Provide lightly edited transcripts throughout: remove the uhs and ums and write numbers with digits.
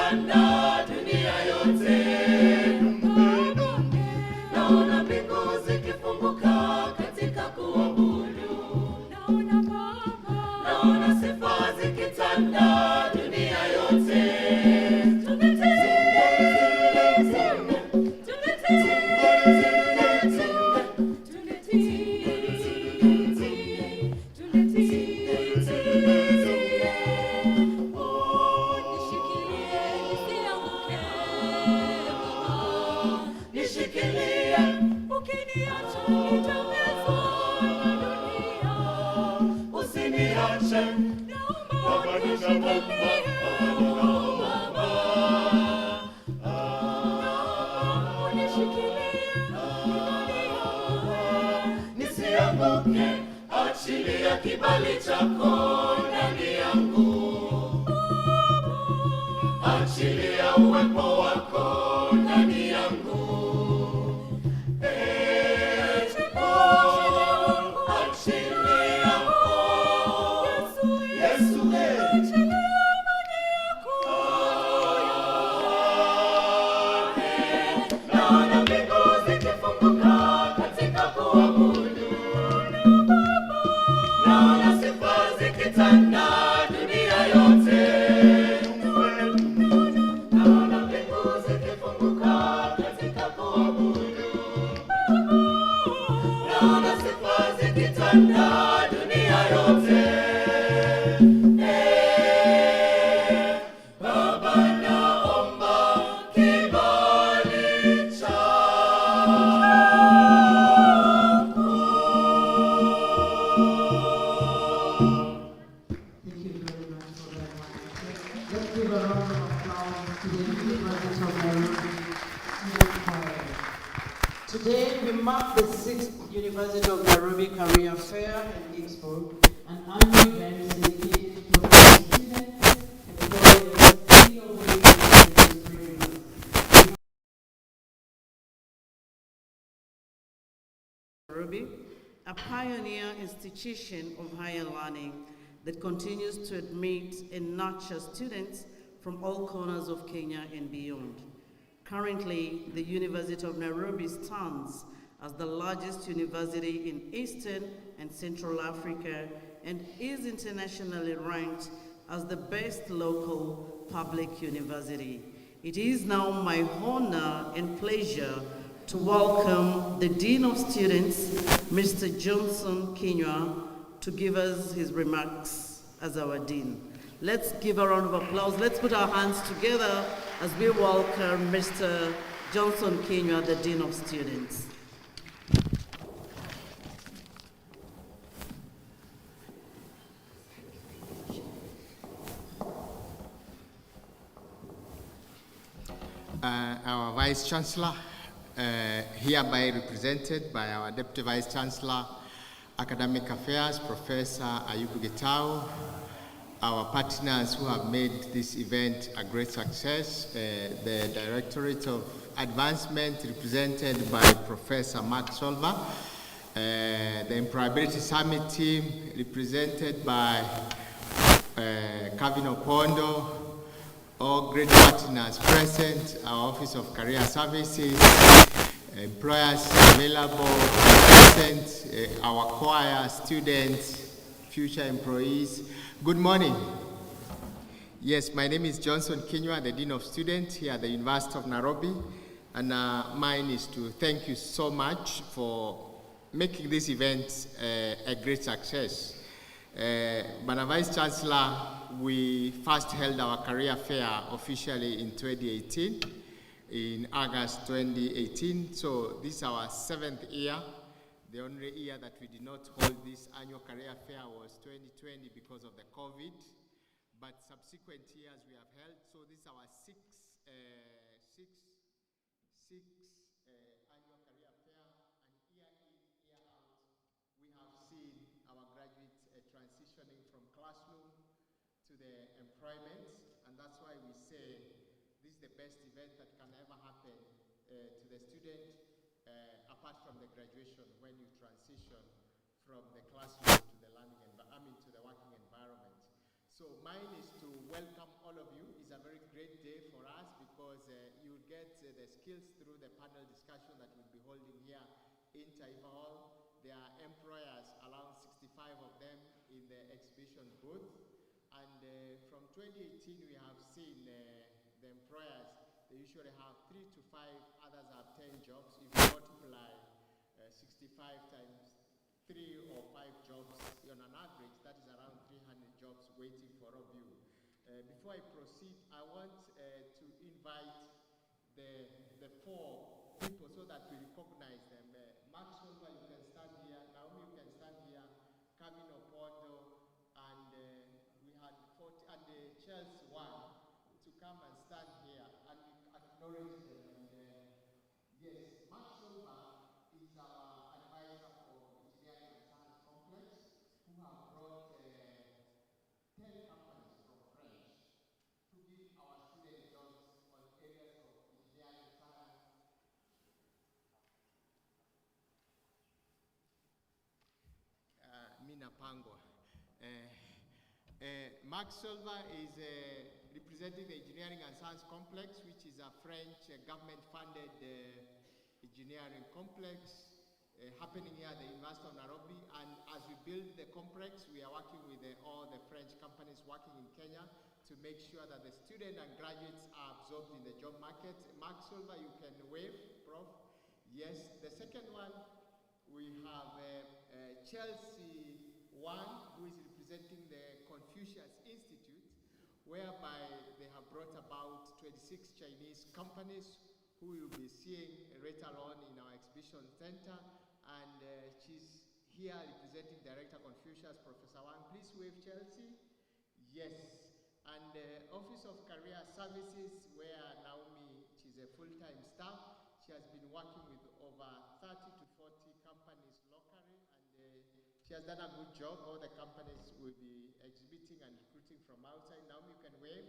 zikitanda dunia yote. Naona mbingu zikifunguka katika kuabudu. Naona sifa zikitanda dunia yote. Nisianguke, achilia kibali chako ndani yangu. Achilia uwepo wako ndani yangu. Today we mark the 6th University of Nairobi Career Fair and EXPO, an annual event dedicated to students, employers, Nairobi, a pioneer institution of higher learning that continues to admit and nurture students from all corners of Kenya and beyond. Currently, the University of Nairobi stands as the largest university in Eastern and Central Africa and is internationally ranked as the best local public university. It is now my honor and pleasure to welcome the Dean of Students, Mr. Johnson Kinyua, to give us his remarks as our Dean. Let's give a round of applause. Let's put our hands together as we welcome Mr. Johnson Kinyua, the Dean of Students. Our Vice Chancellor, hereby represented by our Deputy Vice Chancellor, Academic Affairs, Professor Ayubu Getao, our partners who have made this event a great success, the Directorate of Advancement represented by Professor Mark Solver, the Employability Summit team represented by Kevin Opondo, all great partners present, our Office of Career Services, employers available, present, our choir, students, future employees. Good morning. Yes, my name is Johnson Kinyua, the Dean of Students here at the University of Nairobi, and mine is to thank you so much for making this event a great success. Madam Vice Chancellor, we first held our career fair officially in 2018, in August 2018, so this is our 7th year. The only year that we did not hold this annual career fair was 2020 because of the COVID, but subsequent years we have held, so this is our sixth annual career fair, and year in, year out, we have seen our graduates transitioning from classroom to the employment, and that's why we say this is the best event that can ever happen to the student, apart from the graduation, when you transition from the classroom to the to the working environment. So mine is to welcome all of you. It's a very great day for because you'll get the skills through the panel discussion that we'll be holding here in Taifa Hall. There are employers, around 65 of them in the exhibition booth. And from 2018, we have seen the employers, they usually have 3 to 5, others have 10 jobs. If you multiply 65 times 3 or 5 jobs, on an average, that is around 300 jobs waiting for all of you. Before I proceed, I want to invite the 4 people so that we recognize them. Max Silva, you can stand here. Naomi, you can stand here. Kevin Opondo, and we had 40, and Chelsea 1 to come and stand here and acknowledge them. Yes, Max Silva is our advisor for engineering and science complex, who have brought 10 companies from French to give our students jobs on areas of engineering and science. Mina Pangwa. Max Silva is representing the Engineering and Science Complex, which is a French government-funded engineering complex happening here at the University of Nairobi. And as we build the complex, we are working with all the French companies working in Kenya to make sure that the students and graduates are absorbed in the job market. Max Silva, you can wave, Prof. Yes. The second one, we have Chelsea 1, who is representing the Confucius Institute, whereby they have brought about 26 Chinese companies who will be seeing later on in our exhibition center. And she's here representing Director Confucius, Professor Wang. Please wave, Chelsea. Yes. And the Office of Career Services, where Naomi, she's a full-time staff. She has been working with over 30 to 40 companies locally, and she has done a good job. All the companies will be exhibiting and recruiting from outside. Naomi, you can wave.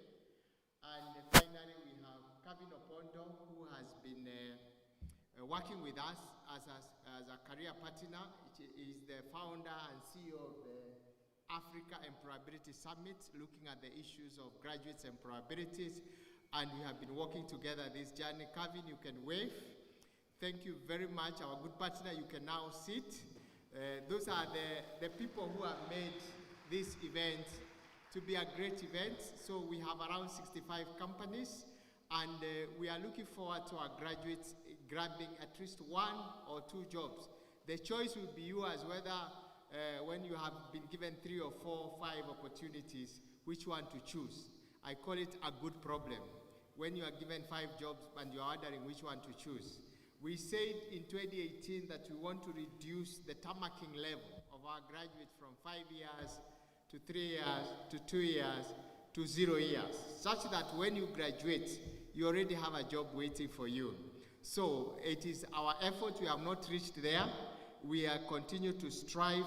And finally, we have Kevin Opondo, who has been working with us as a career partner. He is the founder and CEO of the Africa Employability Summit, looking at the issues of graduates' employabilities. And we have been working together this journey. Kevin, you can wave. Thank you very much. Our good partner, you can now sit. Those are the people who have made this event to be a great event. So we have around 65 companies, and we are looking forward to our graduates grabbing at least 1 or 2 jobs. The choice will be yours, whether when you have been given 3 or 4 or 5 opportunities, which one to choose. I call it a good problem. When you are given 5 jobs and you are wondering which one to choose. We said in 2018 that we want to reduce the tarmacking level of our graduates from 5 years to 3 years to 2 years to 0 years, such that when you graduate, you already have a job waiting for you. So it is our effort. We have not reached there. We are continue to strive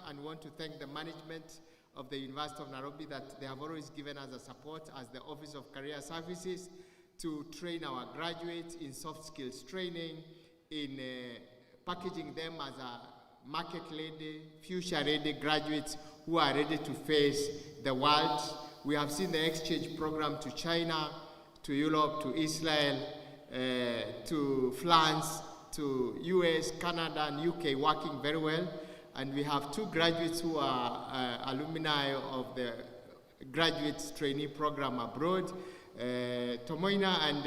and want to thank the management of the University of Nairobi that they have always given us a support as the Office of Career Services to train our graduates in soft skills training, in packaging them as a market-ready, future-ready graduates who are ready to face the world. We have seen the exchange program to China, to Europe, to Israel, to France, to US, Canada, and UK working very well. And we have 2 graduates who are alumni of the graduates trainee program abroad. Tomoina and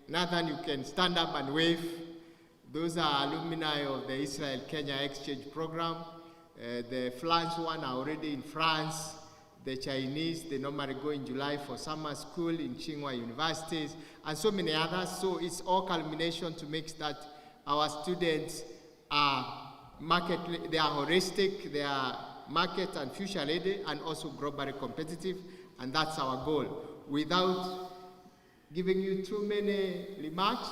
Nathan, you can stand up and wave. Those are alumni of the Israel-Kenya exchange program. The France one are already in France. The Chinese, they normally go in July for summer school in Tsinghua universities, and so many others. So it's all culmination to make that our students are they are holistic, they are market and future ready, and also globally competitive, and that's our goal. Without giving you too many remarks,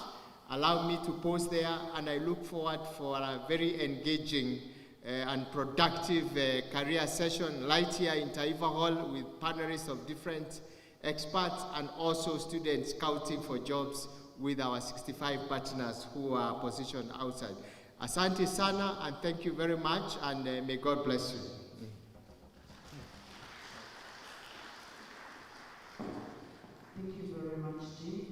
allow me to pause there, and I look forward for a very engaging and productive career session right here in Taifa Hall with panelists of different experts and also students scouting for jobs with our 65 partners who are positioned outside. Asante sana, and thank you very much, and may God bless you. Thank you very much, Jim.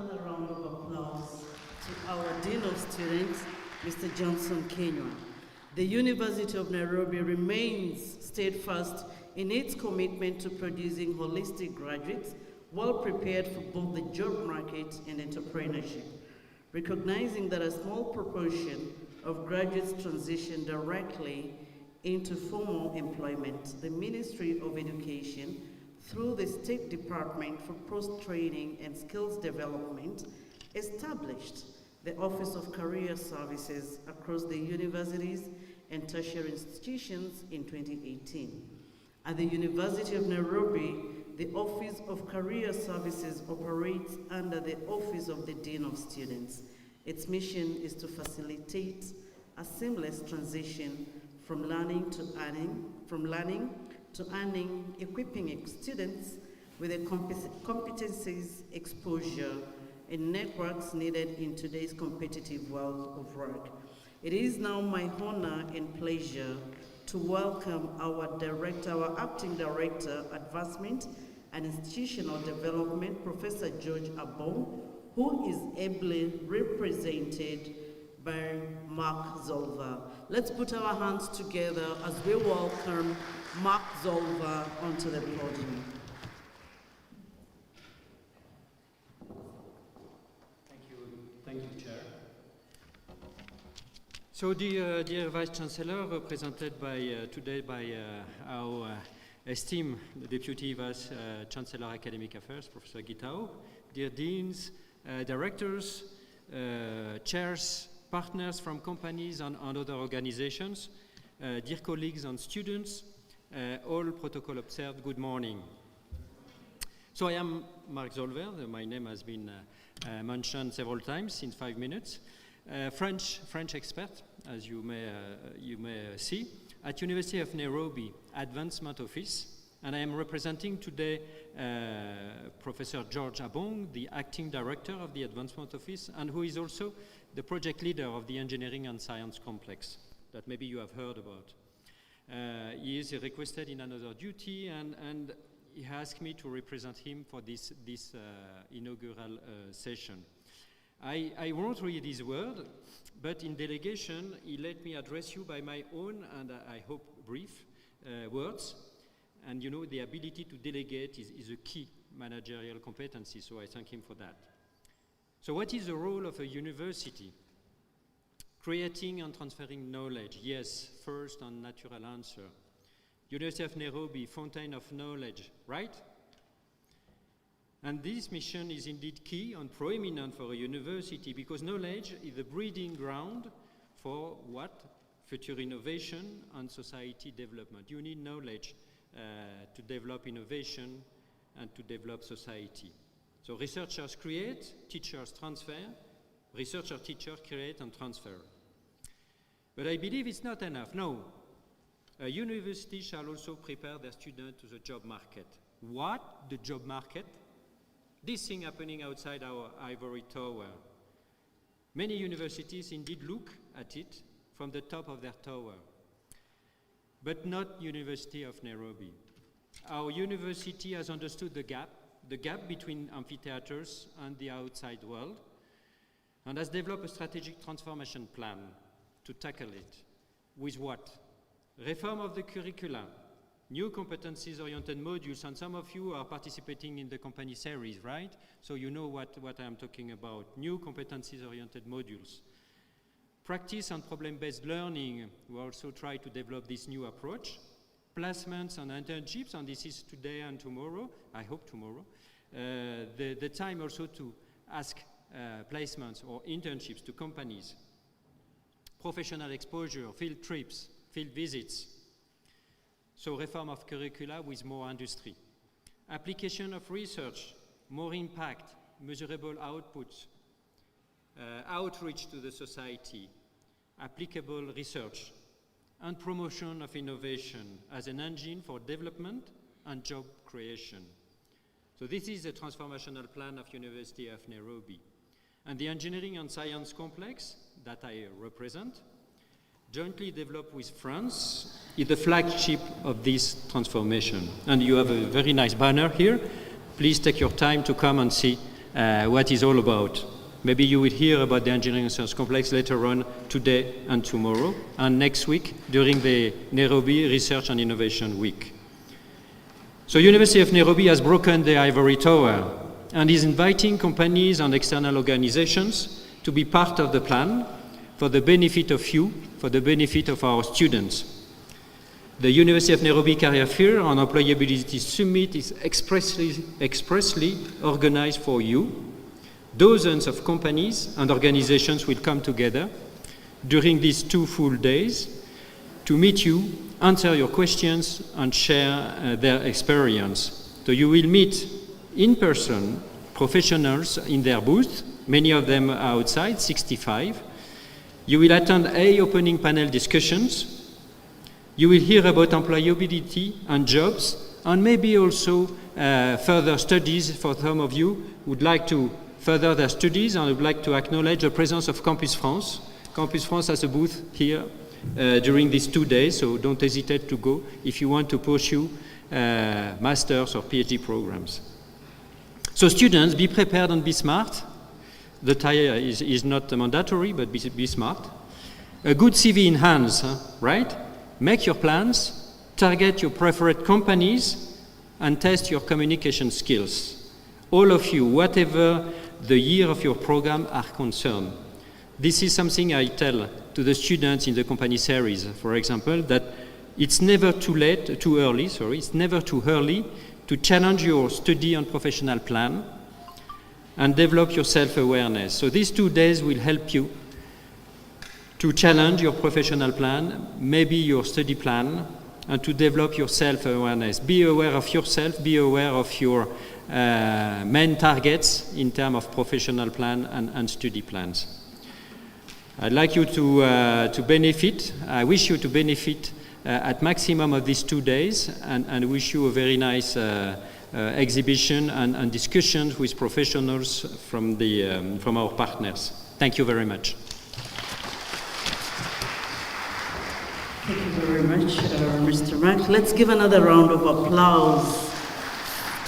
another round of applause to our Dean of Students, Mr. Johnson Kenywa. The University of Nairobi remains steadfast in its commitment to producing holistic graduates well prepared for both the job market and entrepreneurship. Recognizing that a small proportion of graduates transition directly into formal employment, the Ministry of Education, through the State Department for Post-Training and Skills Development, established the Office of Career Services across the universities and tertiary institutions in 2018. At the University of Nairobi, the Office of Career Services operates under the Office of the Dean of Students. Its mission is to facilitate a seamless transition from learning to earning, equipping students with the competencies, exposure, and networks needed in today's competitive world of work. It is now my honor and pleasure to welcome our Acting Director, Advancement and Institutional Development, Professor George Abong, who is ably represented by Mark Zolva. Let's put our hands together as we welcome Mark Zolva onto the podium. Thank you, Chair. So, dear Vice Chancellor, represented today by our esteemed Deputy Vice Chancellor Academic Affairs, Professor Gitao, dear Deans, Directors, Chairs, partners from companies and other organizations, dear colleagues and students, all protocol observed, good morning. So I am Mark Zolver. My name has been mentioned several times in 5 minutes. French expert, as you may see, at University of Nairobi Advancement Office, and I am representing today Professor George Abong, the acting director of the Advancement Office, and who is also the project leader of the Engineering and Science Complex that maybe you have heard about. He is requested in another duty, and he asked me to represent him for this inaugural session. I won't read his word, but in delegation, he let me address you by my own, and I hope brief, words. And you know, the ability to delegate is a key managerial competency, so I thank him for that. So what is the role of a university? Creating and transferring knowledge, yes, first and natural answer. University of Nairobi, fountain of knowledge, right? And this mission is indeed key and proeminent for a university because knowledge is the breeding ground for what? Future innovation and society development. You need knowledge to develop innovation and to develop society. So researchers create, teachers transfer, researcher, teacher create and transfer. But I believe it's not enough. No. A university shall also prepare their students to the job market. What? The job market? This thing happening outside our ivory tower. Many universities indeed look at it from the top of their tower, but not University of Nairobi. Our university has understood the gap between amphitheaters and the outside world, and has developed a strategic transformation plan to tackle it. With what? Reform of the curricula, new competencies-oriented modules, and some of you are participating in the company series, right? So you know what I'm talking about, new competencies-oriented modules. Practice and problem-based learning, we also try to develop this new approach. Placements and internships, and this is today and tomorrow, I hope tomorrow. The time also to ask placements or internships to companies. Professional exposure, field trips, field visits. So reform of curricula with more industry. Application of research, more impact, measurable outputs, outreach to the society, applicable research, and promotion of innovation as an engine for development and job creation. So this is the transformational plan of University of Nairobi. And the Engineering and Science Complex that I represent, jointly developed with France, is the flagship of this transformation. And you have a very nice banner here. Please take your time to come and see what it's all about. Maybe you will hear about the Engineering Science Complex later on today and tomorrow, and next week during the Nairobi Research and Innovation Week. So University of Nairobi has broken the ivory tower and is inviting companies and external organizations to be part of the plan for the benefit of you, for the benefit of our students. The University of Nairobi Career Fair and Employability Summit is expressly organized for you. Dozens of companies and organizations will come together during these 2 full days to meet you, answer your questions, and share their experience. So you will meet in person professionals in their booth, many of them are outside, 65. You will attend opening panel discussions. You will hear about employability and jobs, and maybe also further studies for some of you who would like to further their studies and would like to acknowledge the presence of Campus France. Campus France has a booth here during these 2 days, so don't hesitate to go if you want to pursue master's or PhD programs. So students, be prepared and be smart. The TIE is not mandatory, but be smart. A good CV in hands, right? Make your plans, target your preferred companies, and test your communication skills. All of you, whatever the year of your program are concerned. This is something I tell to the students in the company series, for example, that it's never too early to challenge your study and professional plan and develop your self-awareness. So these 2 days will help you to challenge your professional plan, maybe your study plan, and to develop your self-awareness. Be aware of yourself, be aware of your main targets in terms of professional plan and study plans. I'd like you to benefit. I wish you to benefit at maximum of these 2 days, and wish you a very nice exhibition and discussions with professionals from our partners. Thank you very much. Thank you very much, Mr. Mark. Let's give another round of applause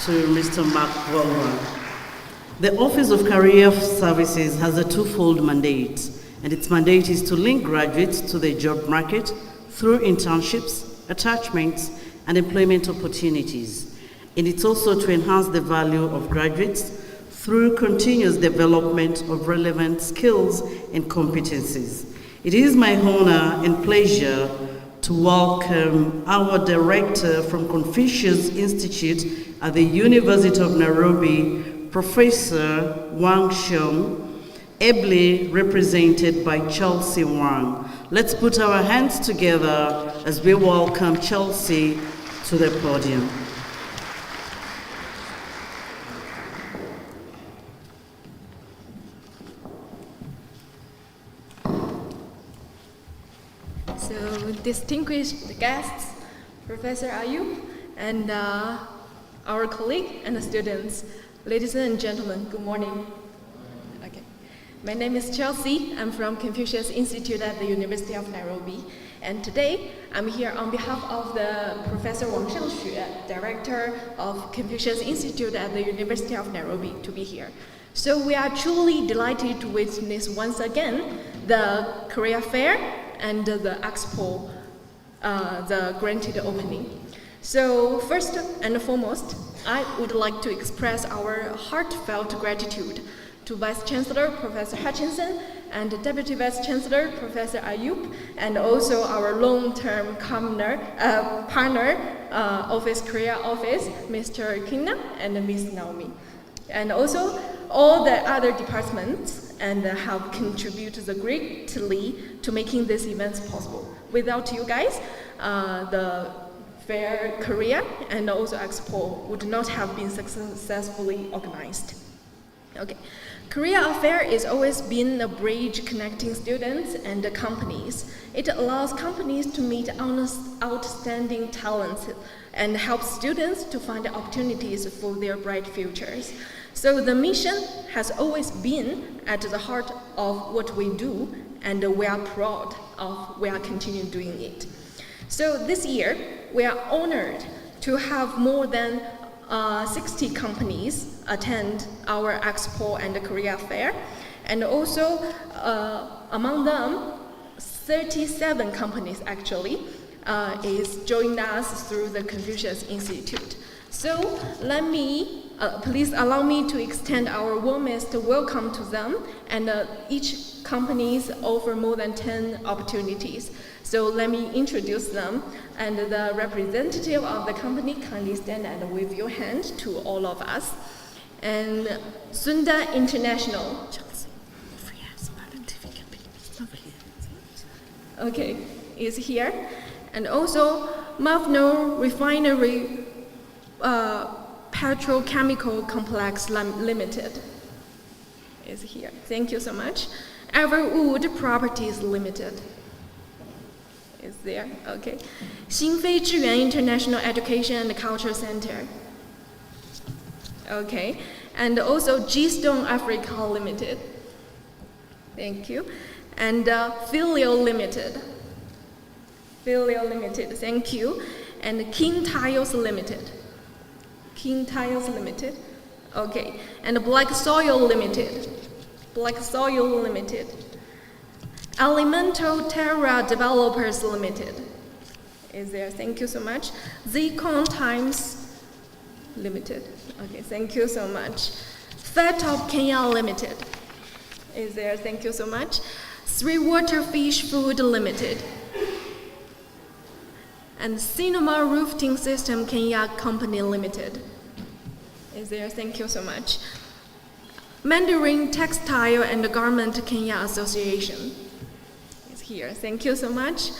to Mr. Mark Walra. The Office of Career Services has a twofold mandate, and its mandate is to link graduates to the job market through internships, attachments, and employment opportunities. And it's also to enhance the value of graduates through continuous development of relevant skills and competencies. It is my honor and pleasure to welcome our director from Confucius Institute at the University of Nairobi, Professor Wang Xiong, ably represented by Chelsea Wang. Let's put our hands together as we welcome Chelsea to the podium. So, distinguished guests, Professor Ayub, and our colleague and the students, ladies and gentlemen, good morning. Okay. My name is Chelsea. I'm from Confucius Institute at the University of Nairobi. And today, I'm here on behalf of the Professor Wang Xiangxue, Director of Confucius Institute at the University of Nairobi, to be here. So we are truly delighted to witness once again the career fair and the EXPO, the granted opening. So first and foremost, I would like to express our heartfelt gratitude to Vice Chancellor Professor Hutchinson and Deputy Vice Chancellor Professor Ayub, and also our long-term partner, Office Career Office, Mr. Kina and Ms. Naomi. And also all the other departments and have contributed greatly to making these events possible. Without you guys, the fair Korea and also EXPO would not have been successfully organized. Okay. Career Affair has always been a bridge connecting students and the companies. It allows companies to meet outstanding talents and helps students to find opportunities for their bright futures. So the mission has always been at the heart of what we do, and we are proud of we are continuing doing it. So this year, we are honored to have more than 60 companies attend our Expo and Korea Fair. And also, among them, 37 companies actually is joined us through the Confucius Institute. So please allow me to extend our warmest welcome to them, and each companies offer more than 10 opportunities. So let me introduce them, and the representative of the company kindly stand and wave your hand to all of us. And Sunda International. Okay, is here. And also Mavno Refinery Petrochemical Complex Limited is here. Thank you so much. Everwood Properties Limited is there. Okay. Xinfei Zhiyuan International Education and Culture Center. Okay. And also G-Stone Africa Limited. Thank you. And Filio Limited. Filio Limited, thank you. And King Tiles Limited. King Tiles Limited. Okay. And Black Soil Limited. Black Soil Limited. Elemental Terra Developers Limited is there. Thank you so much. Zcon Times Limited. Okay, thank you so much. Fatop Kenya Limited is there. Thank you so much. Three Water Fish Food Limited. And Cinema Roofing System Kenya Company Limited is there. Thank you so much. Mandarin Textile and Garment Kenya Association is here. Thank you so much.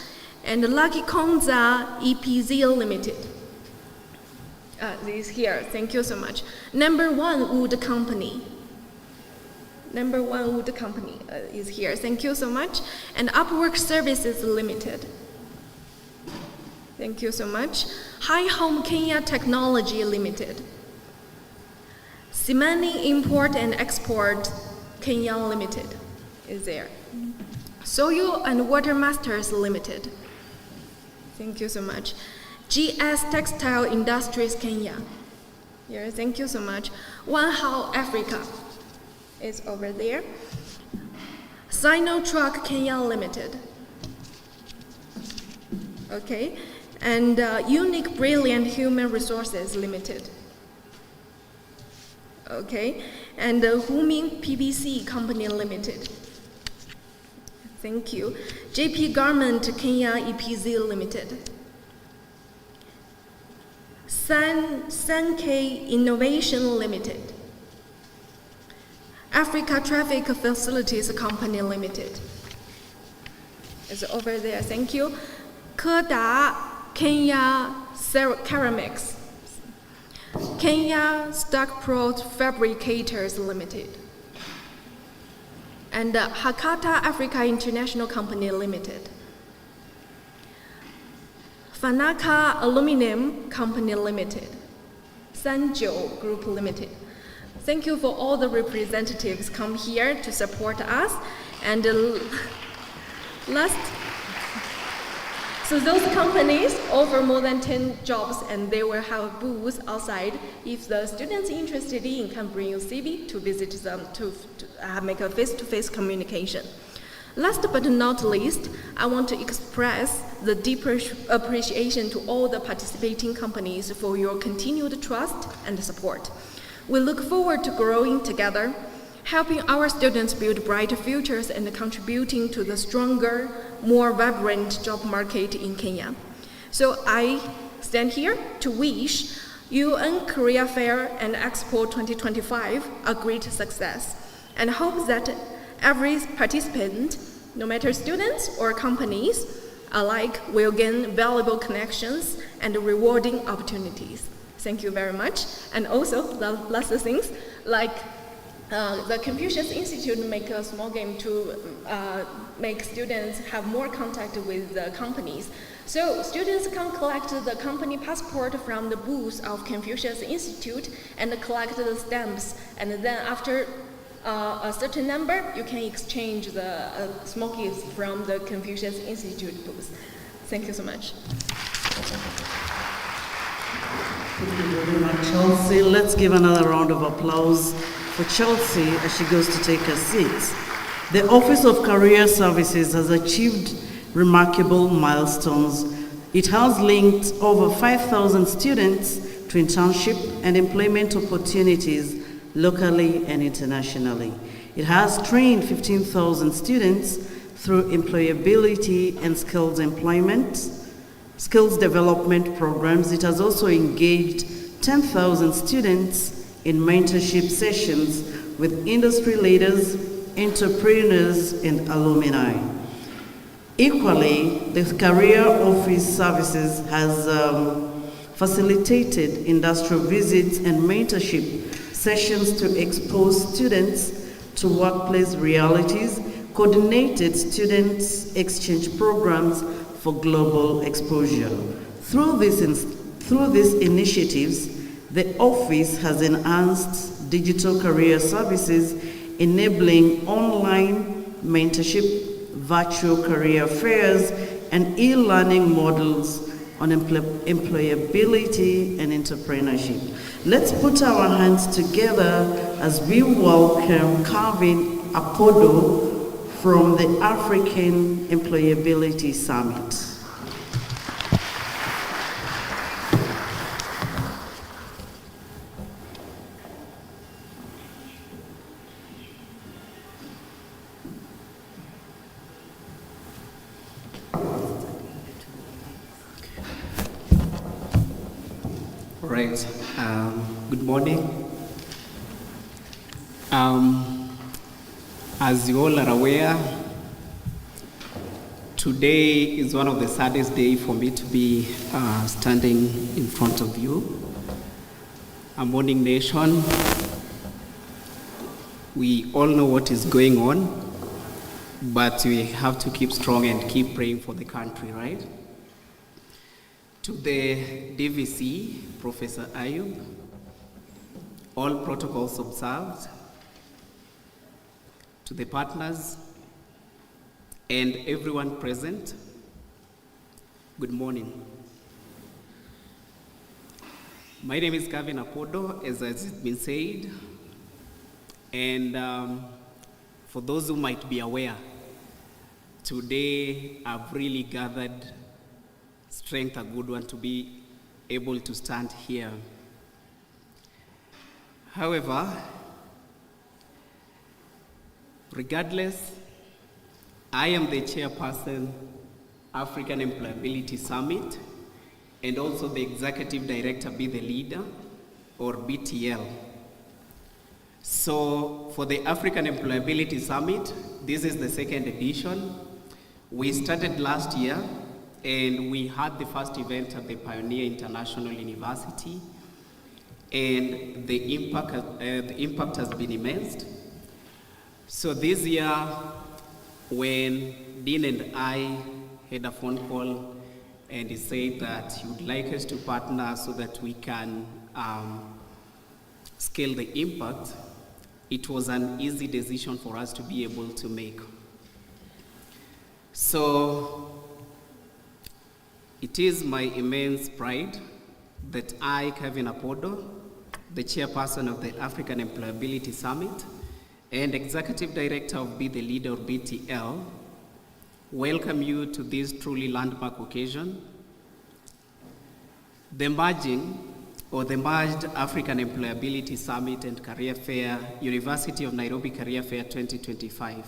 And Lucky Konza EPZ Limited is here. Thank you so much. Number One Wood Company. Number One Wood Company is here. Thank you so much. And Upwork Services Limited. Thank you so much. High Home Kenya Technology Limited. Simani Import and Export Kenya Limited is there. Soil and Water Masters Limited. Thank you so much. GS Textile Industries Kenya. Here, thank you so much. One How Africa is over there. Sinotruck Kenya Limited. Okay. And Unique Brilliant Human Resources Limited. Okay. And Huming PVC Company Limited. Thank you. JP Garment Kenya EPZ Limited. Sankei Innovation Limited. Africa Traffic Facilities Company Limited is over there. Thank you. Keda Kenya Ceramics. Kenya Stockport Fabricators Limited. And Hakata Africa International Company Limited. Fanaka Aluminum Company Limited. Sanjo Group Limited. Thank you for all the representatives come here to support us. And last, so those companies offer more than 10 jobs, and they will have booths outside. If the students interested in, can bring your CV to visit them to make a face-to-face communication. Last but not least, I want to express the deeper appreciation to all the participating companies for your continued trust and support. We look forward to growing together, helping our students build brighter futures and contributing to the stronger, more vibrant job market in Kenya. So I stand here to wish UoN Korea Fair and Expo 2025 a great success, and hope that every participant, no matter students or companies alike, will gain valuable connections and rewarding opportunities. Thank you very much. And also, the last things, like the Confucius Institute make a small game to make students have more contact with the companies. So students can collect the company passport from the booth of Confucius Institute and collect the stamps. And then after a certain number, you can exchange the small gifts from the Confucius Institute booth. Thank you so much. Thank you very much, Chelsea. Let's give another round of applause for Chelsea as she goes to take her seat. The Office of Career Services has achieved remarkable milestones. It has linked over 5,000 students to internship and employment opportunities locally and internationally. It has trained 15,000 students through employability and skills development programs. It has also engaged 10,000 students in mentorship sessions with industry leaders, entrepreneurs, and alumni. Equally, the Career Office Services has facilitated industrial visits and mentorship sessions to expose students to workplace realities, coordinated students' exchange programs for global exposure. Through these initiatives, the office has enhanced digital career services, enabling online mentorship, virtual career fairs, and e-learning models on employability and entrepreneurship. Let's put our hands together as we welcome Calvin Apodo from the African Employability Summit. All right, good morning. As you all are aware, today is one of the saddest days for me to be standing in front of you. A mourning nation. We all know what is going on, but we have to keep strong and keep praying for the country, right? To the DVC, Professor Ayub, all protocols observed, to the partners and everyone present, good morning. My name is Calvin Apodo, as has been said, and for those who might be aware, today I've really gathered strength, a good one, to be able to stand here. However, regardless, I am the chairperson, African Employability Summit, and also the executive director, Be the Leader, or BTL. So for the African Employability Summit, this is the second edition. We started last year, and we had the first event at the Pioneer International University, and the impact has been immense. So this year, when Dean and I had a phone call, and he said that he would like us to partner so that we can scale the impact, it was an easy decision for us to be able to make. So it is my immense pride that I, Calvin Apodo, the chairperson of the African Employability Summit and executive director of Be the Leader, or BTL, welcome you to this truly landmark occasion. The merged African Employability Summit and Career Fair, University of Nairobi Career Fair 2025.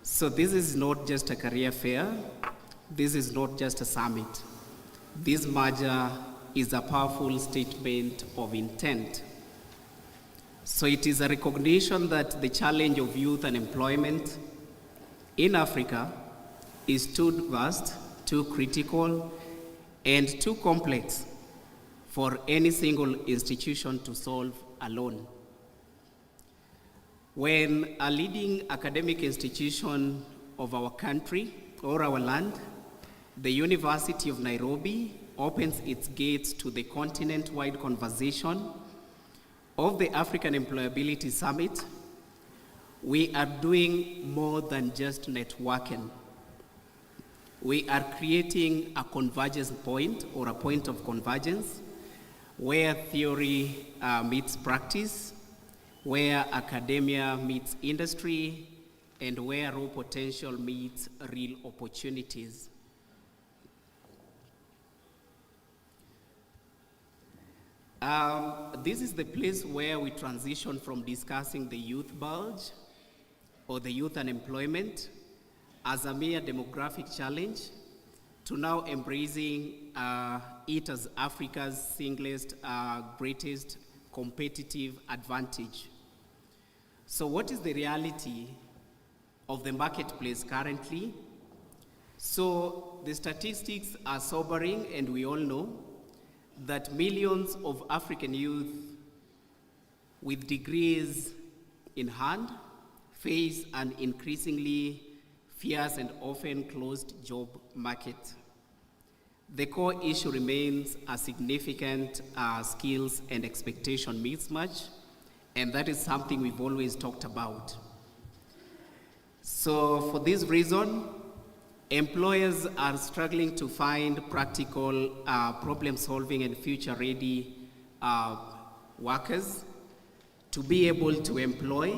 So this is not just a career fair, this is not just a summit. This merger is a powerful statement of intent. So it is a recognition that the challenge of youth and employment in Africa is too vast, too critical, and too complex for any single institution to solve alone. When a leading academic institution of our country or our land, the University of Nairobi, opens its gates to the continent-wide conversation of the African Employability Summit, we are doing more than just networking. We are creating a convergence point, or a point of convergence, where theory meets practice, where academia meets industry, and where raw potential meets real opportunities. This is the place where we transition from discussing the youth bulge or the youth unemployment as a mere demographic challenge to now embracing it as Africa's singlest, greatest competitive advantage. So what is the reality of the marketplace currently? So the statistics are sobering, and we all know that millions of African youth with degrees in hand face an increasingly fierce and often closed job market. The core issue remains a significant skills and expectation mismatch, and that is something we've always talked about. So for this reason, employers are struggling to find practical problem-solving and future-ready workers to be able to employ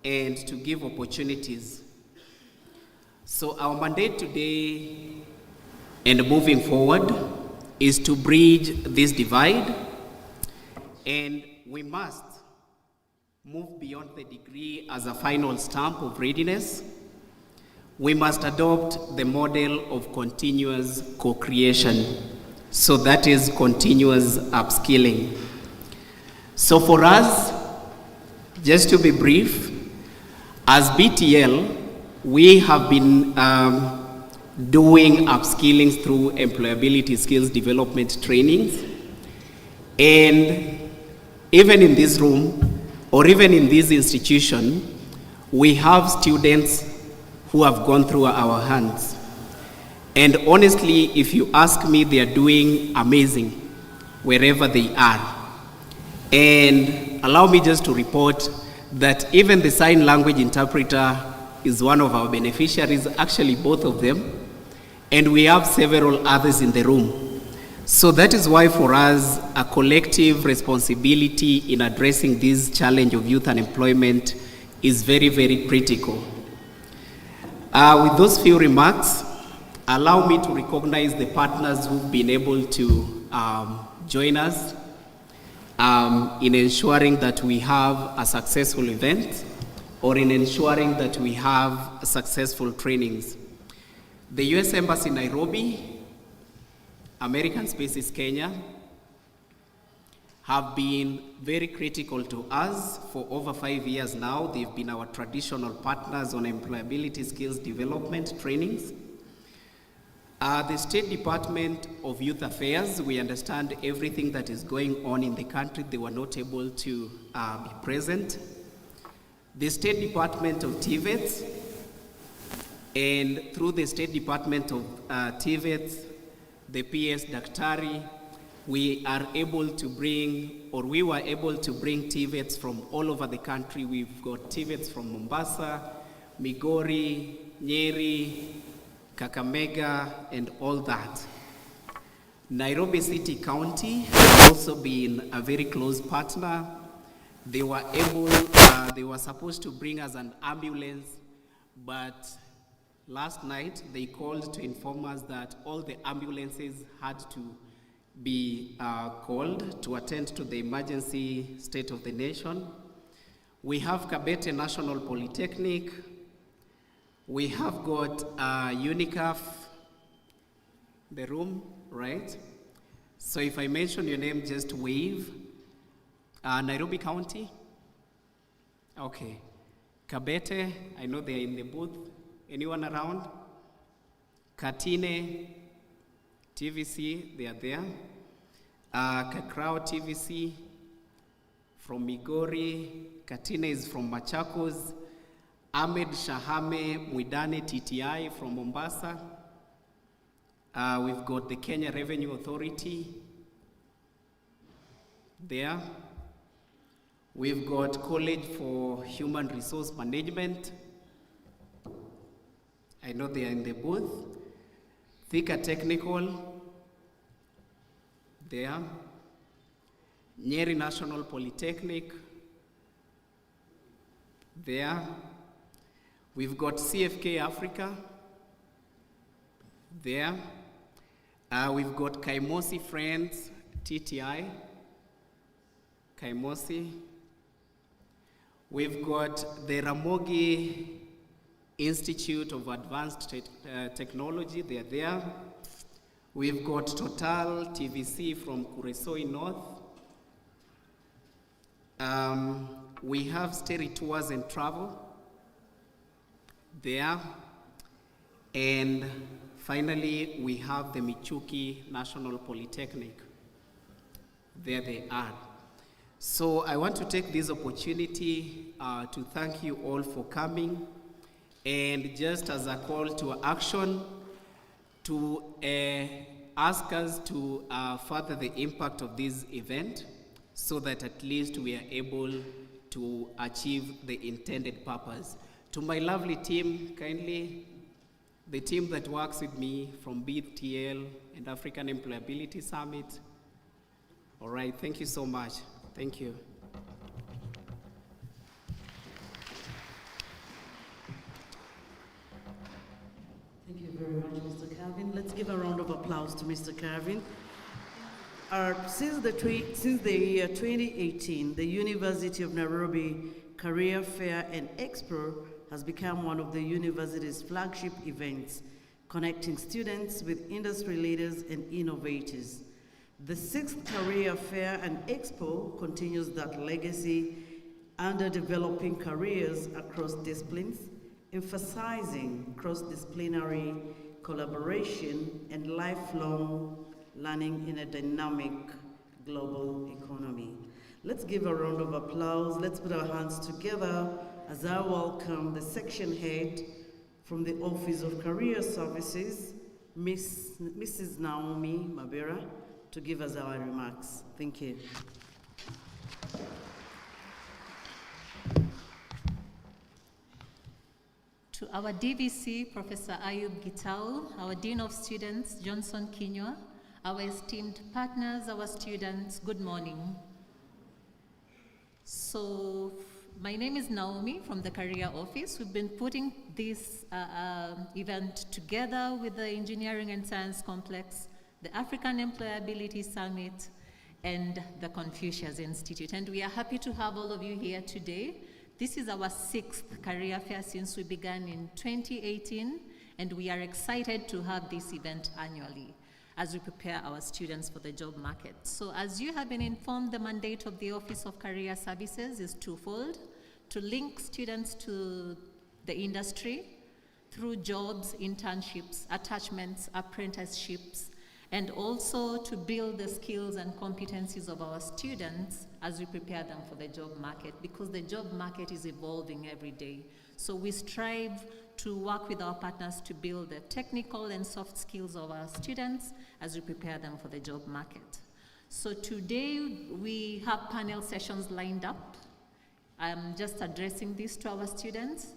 and to give opportunities. So our mandate today and moving forward is to bridge this divide, and we must move beyond the degree as a final stamp of readiness. We must adopt the model of continuous co-creation. So that is continuous upskilling. So for us, just to be brief, as BTL, we have been doing upskilling through employability skills development trainings. And even in this room, or even in this institution, we have students who have gone through our hands. And honestly, if you ask me, they are doing amazing wherever they are. And allow me just to report that even the sign language interpreter is one of our beneficiaries, actually both of them, and we have several others in the room. So that is why for us, a collective responsibility in addressing this challenge of youth unemployment is very, very critical. With those few remarks, allow me to recognize the partners who've been able to join us in ensuring that we have a successful event, or in ensuring that we have successful trainings. The US Embassy Nairobi, American Spaces Kenya, have been very critical to us for over 5 years now. They've been our traditional partners on employability skills development trainings. The State Department of Youth Affairs, we understand everything that is going on in the country. They were not able to be present. The State Department of TVET, and through the State Department of TVET, the PS Daktari, we are able to bring, or we were able to bring TVETs from all over the country. We've got TVETs from Mombasa, Migori, Nyeri, Kakamega, and all that. Nairobi City County has also been a very close partner. They were supposed to bring us an ambulance, but last night they called to inform us that all the ambulances had to be called to attend to the emergency state of the nation. We have Kabete National Polytechnic. We have got UNICAF, the room, right? So if I mention your name, just wave. Nairobi County? Okay. Kabete, I know they're in the booth. Anyone around? Katine, TVC, they are there. Kakrao TVC from Migori. Katine is from Machakos. Ahmed Shahame Mwidane TTI from Mombasa. We've got the Kenya Revenue Authority there. We've got College for Human Resource Management. I know they are in the booth. Thika Technical, there. Nyeri National Polytechnic, there. We've got CFK Africa, there. We've got Kaimosi Friends, TTI, Kaimosi. We've got the Ramogi Institute of Advanced Technology, they're there. We've got Total TVC from Kuresoi North. We have Steri Tours and Travel there. And finally, we have the Michuki National Polytechnic. There they are. So I want to take this opportunity to thank you all for coming, and just as a call to action, to ask us to further the impact of this event so that at least we are able to achieve the intended purpose. To my lovely team, kindly, the team that works with me from BTL and African Employability Summit. All right, thank you so much. Thank you. Thank you very much, Mr. Calvin. Let's give a round of applause to Mr. Calvin. Since the year 2018, the University of Nairobi Career Fair and EXPO has become one of the university's flagship events, connecting students with industry leaders and innovators. The 6th Career Fair and EXPO continues that legacy under developing careers across disciplines, emphasizing cross-disciplinary collaboration and lifelong learning in a dynamic global economy. Let's give a round of applause. Let's put our hands together as I welcome the section head from the Office of Career Services, Mrs. Naomi Mabera, to give us our remarks. Thank you. To our DVC, Professor Ayub Gitau, our Dean of Students, Johnson Kinywa, our esteemed partners, our students, good morning. So, my name is Naomi from the Career Office. We've been putting this event together with the Engineering and Science Complex, the African Employability Summit, and the Confucius Institute. And we are happy to have all of you here today. This is our 6th career fair since we began in 2018, and we are excited to have this event annually as we prepare our students for the job market. So as you have been informed, the mandate of the Office of Career Services is twofold: to link students to the industry through jobs, internships, attachments, apprenticeships, and also to build the skills and competencies of our students as we prepare them for the job market, because the job market is evolving every day. So we strive to work with our partners to build the technical and soft skills of our students as we prepare them for the job market. So today we have panel sessions lined up. I'm just addressing this to our students.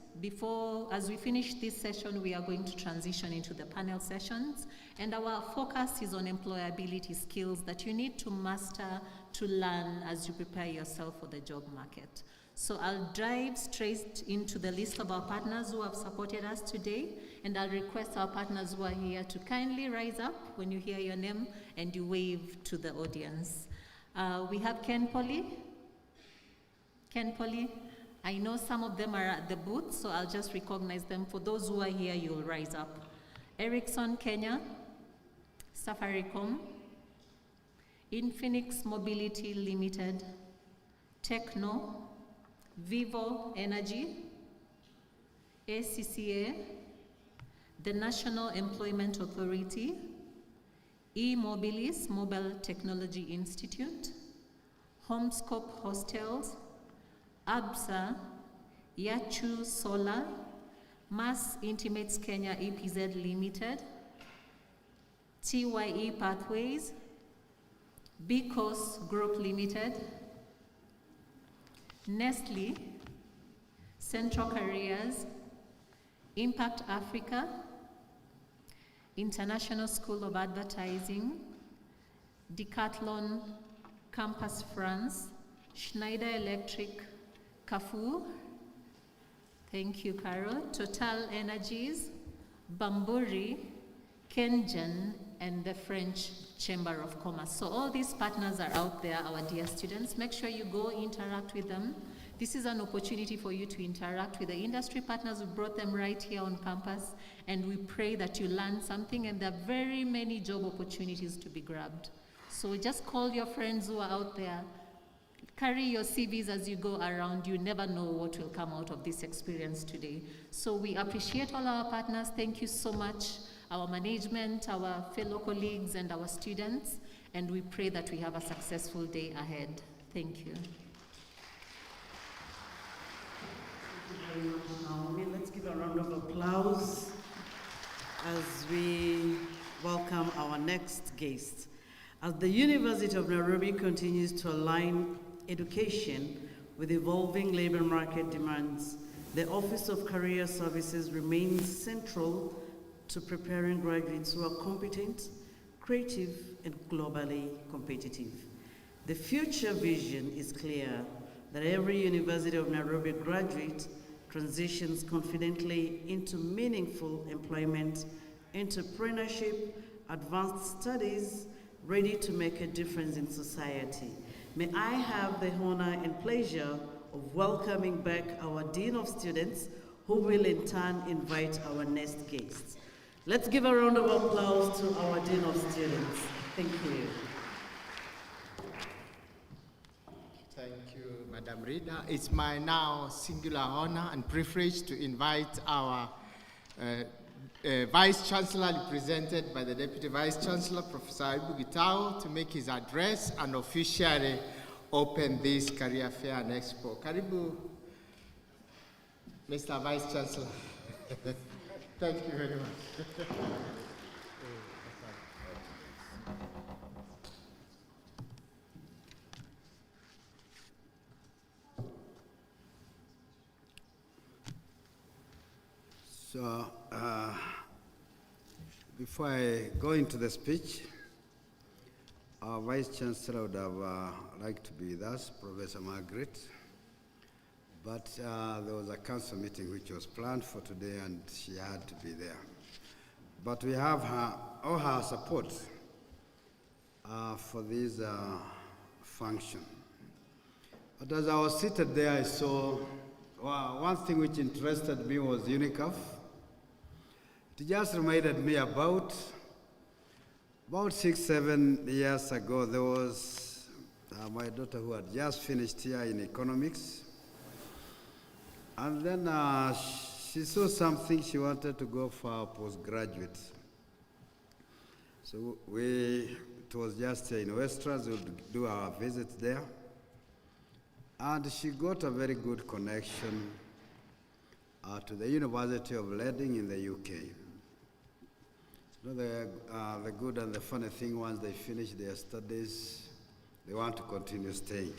As we finish this session, we are going to transition into the panel sessions, and our focus is on employability skills that you need to master, to learn as you prepare yourself for the job market. So I'll dive straight into the list of our partners who have supported us today, and I'll request our partners who are here to kindly rise up when you hear your name and you wave to the audience. We have Ken Poly. I know some of them are at the booth, so I'll just recognize them. For those who are here, you'll rise up. Ericsson Kenya, Safaricom, Infinix Mobility Limited, Techno, Vivo Energy, ACCA, the National Employment Authority, eMobilis Mobile Technology Institute, Homescope Hostels, ABSA, Yachu Solar, Mass Intimates Kenya EPZ Limited, TYE Pathways, Bicos Group Limited, Nestle, Central Careers, Impact Africa, International School of Advertising, Decathlon, Campus France, Schneider Electric, Carrefour, thank you, Carol, Total Energies, Bamburi, Kenjan, and the French Chamber of Commerce. So all these partners are out there, our dear students. Make sure you go interact with them. This is an opportunity for you to interact with the industry partners. We brought them right here on campus, and we pray that you learn something, and there are very many job opportunities to be grabbed. So just call your friends who are out there. Carry your CVs as you go around. You never know what will come out of this experience today. So we appreciate all our partners. Thank you so much, our management, our fellow colleagues, and our students. And we pray that we have a successful day ahead. Thank you. Thank you very much, Naomi. Let's give a round of applause as we welcome our next guest. As the University of Nairobi continues to align education with evolving labor market demands, the Office of Career Services remains central to preparing graduates who are competent, creative, and globally competitive. The future vision is clear that every University of Nairobi graduate transitions confidently into meaningful employment, entrepreneurship, advanced studies, ready to make a difference in society. May I have the honor and pleasure of welcoming back our Dean of Students, who will in turn invite our next guests. Let's give a round of applause to our Dean of Students. Thank you. Thank you, Madam Reader. It's my now singular honor and privilege to invite our Vice Chancellor, represented by the Deputy Vice Chancellor, Professor Ayubu Gitao, to make his address and officially open this career fair and expo. Karibu, Mr. Vice Chancellor. Thank you very much. So, before I go into the speech, our Vice Chancellor would have liked to be with us, Professor Margaret, but there was a council meeting which was planned for today and she had to be there. But we have all her support for this function. But as I was seated there, I saw one thing which interested me was UNICAF. It just reminded me about 6-7 years ago, there was my daughter who had just finished here in economics. And then she saw something, she wanted to go for a postgraduate. So it was just here in Westlands, we would do our visits there. And she got a very good connection to the University of Leiden in the UK. You know, the good and the funny thing, once they finish their studies, they want to continue staying.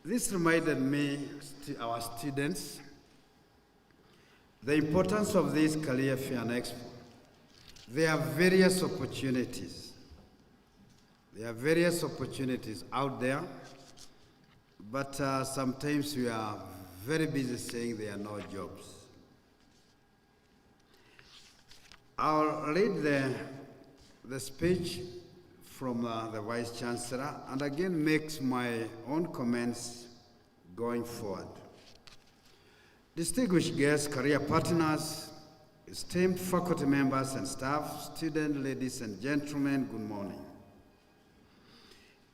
This reminded me, our students, the importance of this Career Fair and Expo. There are various opportunities. There are various opportunities out there, but sometimes we are very busy saying there are no jobs. I'll read the speech from the Vice Chancellor and again make my own comments going forward. Distinguished guests, career partners, esteemed faculty members and staff, students, ladies and gentlemen, good morning.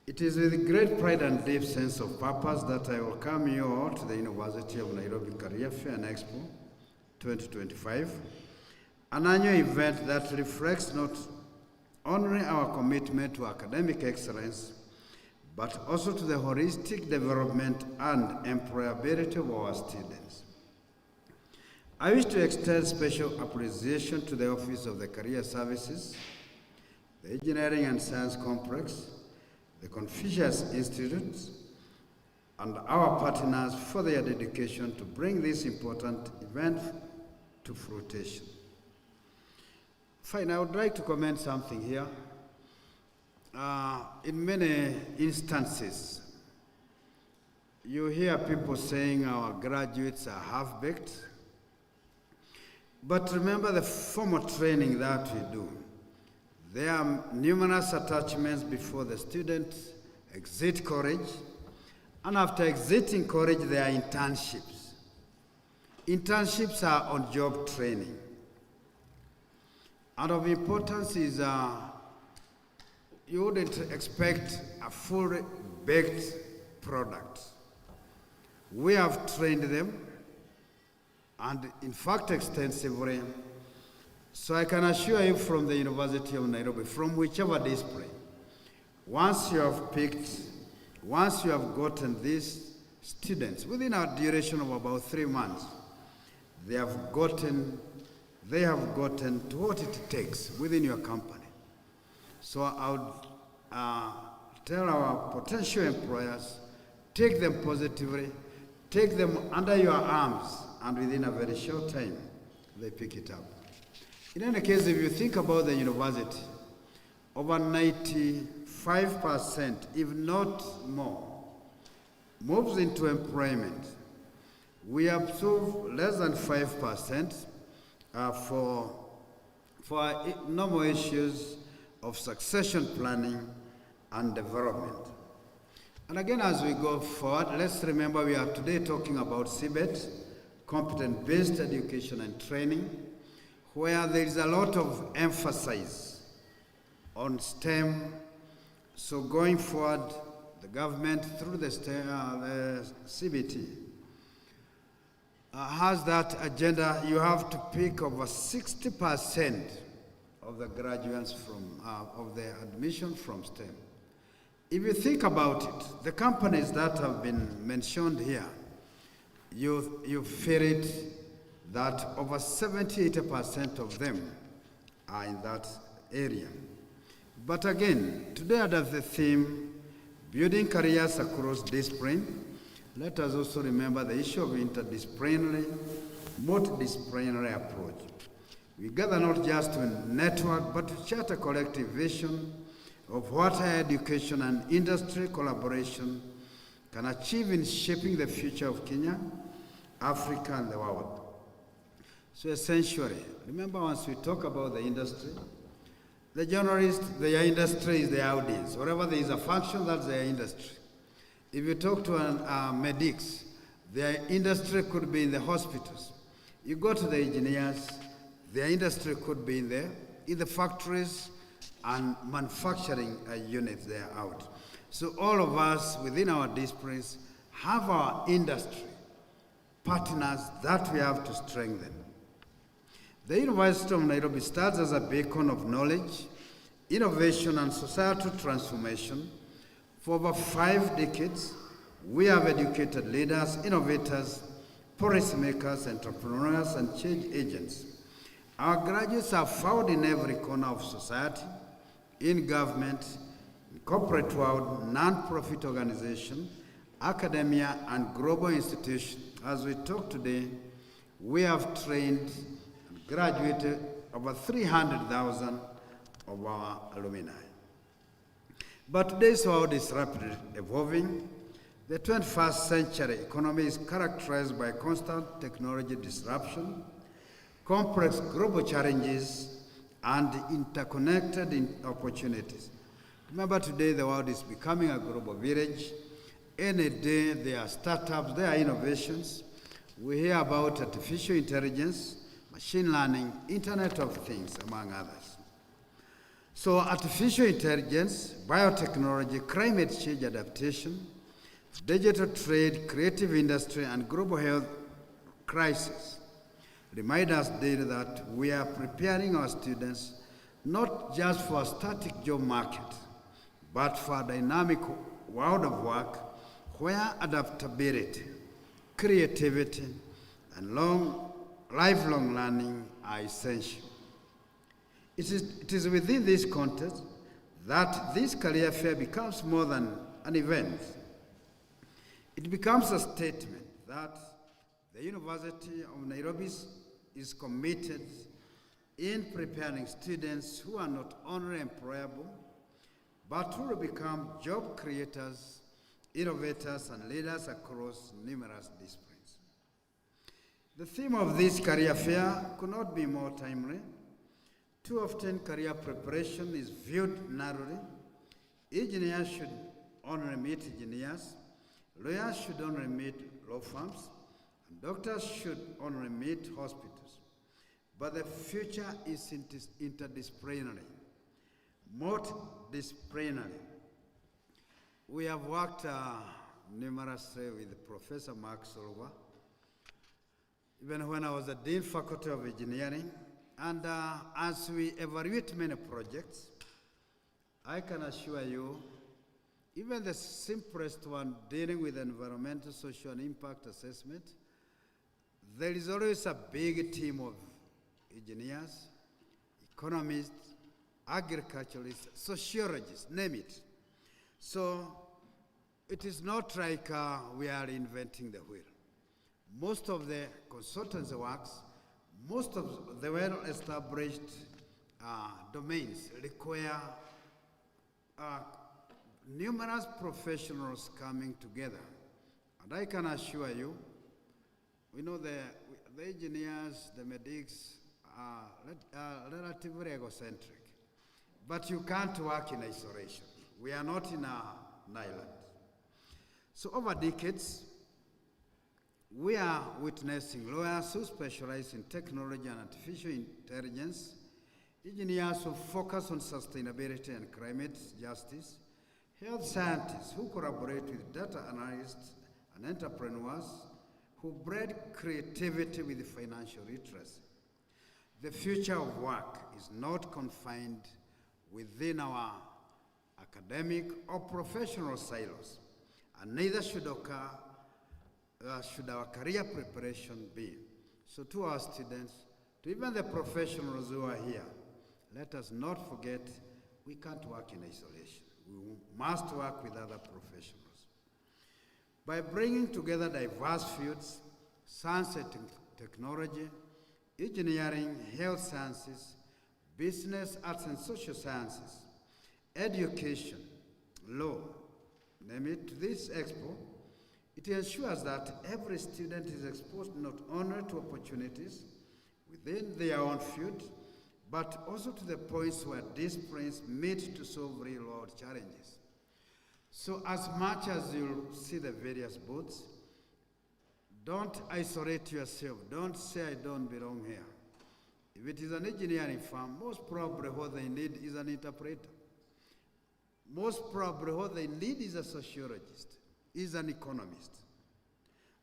It is with great pride and deep sense of purpose that I welcome you all to the University of Nairobi Career Fair and Expo 2025, an annual event that reflects not only our commitment to academic excellence, but also to the holistic development and employability of our students. I wish to extend special appreciation to the Office of the Career Services, the Engineering and Science Complex, the Confucius Institute, and our partners for their dedication to bring this important event to fruition. Fine, I would like to comment something here. in many instances, you hear people saying our graduates are half-baked. But remember the formal training that we do. There are numerous attachments before the students exit college, and after exiting college, there are internships. Internships are on-job training. And of importance is you wouldn't expect a fully baked product. We have trained them, and in fact extensively. So I can assure you from the University of Nairobi, from whichever discipline, once you have gotten these students, within a duration of about 3 months, they have gotten to what it takes within your company. So I would tell our potential employers, take them positively, take them under your arms, and within a very short time, they pick it up. In any case, if you think about the university, over 95%, if not more, moves into employment. We observe less than 5% for normal issues of succession planning and development. And again, as we go forward, let's remember we are today talking about CBET, competent-based education and training, where there is a lot of emphasis on STEM. So going forward, the government through the CBT has that agenda. You have to pick over 60% of the graduates of the admission from STEM. If you think about it, the companies that have been mentioned here, you feel it that over 70–80% of them are in that area. But again, today under the theme, building careers across discipline, let us also remember the issue of interdisciplinary, multidisciplinary approach. We gather not just to network, but to chart a collective vision of what higher education and industry collaboration can achieve in shaping the future of Kenya, Africa, and the world. So essentially, remember once we talk about the industry, the journalist, their industry is the audience. Wherever there is a function, that's their industry. If you talk to medics, their industry could be in the hospitals. You go to the engineers, their industry could be in the factories and manufacturing units they are out. So all of us within our disciplines have our industry partners that we have to strengthen. The University of Nairobi stands as a beacon of knowledge, innovation, and societal transformation. For over 5 decades, we have educated leaders, innovators, policymakers, entrepreneurs, and change agents. Our graduates are found in every corner of society, in government, in corporate world, non-profit organization, academia, and global institutions. As we talk today, we have trained and graduated over 300,000 of our alumni. But today's world is rapidly evolving. The 21st century economy is characterized by constant technology disruption, complex global challenges, and interconnected opportunities. Remember, today the world is becoming a global village. Any day there are startups, there are innovations. We hear about artificial intelligence, machine learning, Internet of Things, among others. So artificial intelligence, biotechnology, climate change adaptation, digital trade, creative industry, and global health crisis remind us daily that we are preparing our students not just for a static job market, but for a dynamic world of work where adaptability, creativity, and lifelong learning are essential. It is within this context that this career fair becomes more than an event. It becomes a statement that the University of Nairobi is committed in preparing students who are not only employable, but who will become job creators, innovators, and leaders across numerous disciplines. The theme of this career fair could not be more timely. Too often, career preparation is viewed narrowly. Engineers should only meet engineers, lawyers should only meet law firms, and doctors should only meet hospitals. But the future is interdisciplinary, multidisciplinary. We have worked numerously with Professor Mark Silver, even when I was the Dean Faculty of Engineering. And as we evaluate many projects, I can assure you, even the simplest one dealing with environmental, social, and impact assessment, there is always a big team of engineers, economists, agriculturalists, sociologists, name it. So it is not like we are inventing the wheel. Most of the consultancy works, most of the well-established domains require numerous professionals coming together. And I can assure you, we know the engineers, the medics are relatively egocentric. But you can't work in isolation. We are not in an island. So over decades, we are witnessing lawyers who specialize in technology and artificial intelligence, engineers who focus on sustainability and climate justice, health scientists who collaborate with data analysts and entrepreneurs who blend creativity with financial literacy. The future of work is not confined within our academic or professional silos, and neither should our career preparation be. So to our students, to even the professionals who are here, let us not forget we can't work in isolation. We must work with other professionals. By bringing together diverse fields, science and technology, engineering, health sciences, business, arts and social sciences, education, law, name it, to this expo, it ensures that every student is exposed not only to opportunities within their own field, but also to the points where disciplines meet to solve real-world challenges. So as much as you'll see the various booths, don't isolate yourself. Don't say, I don't belong here. If it is an engineering firm, most probably what they need is an interpreter. Most probably what they need is a sociologist, is an economist.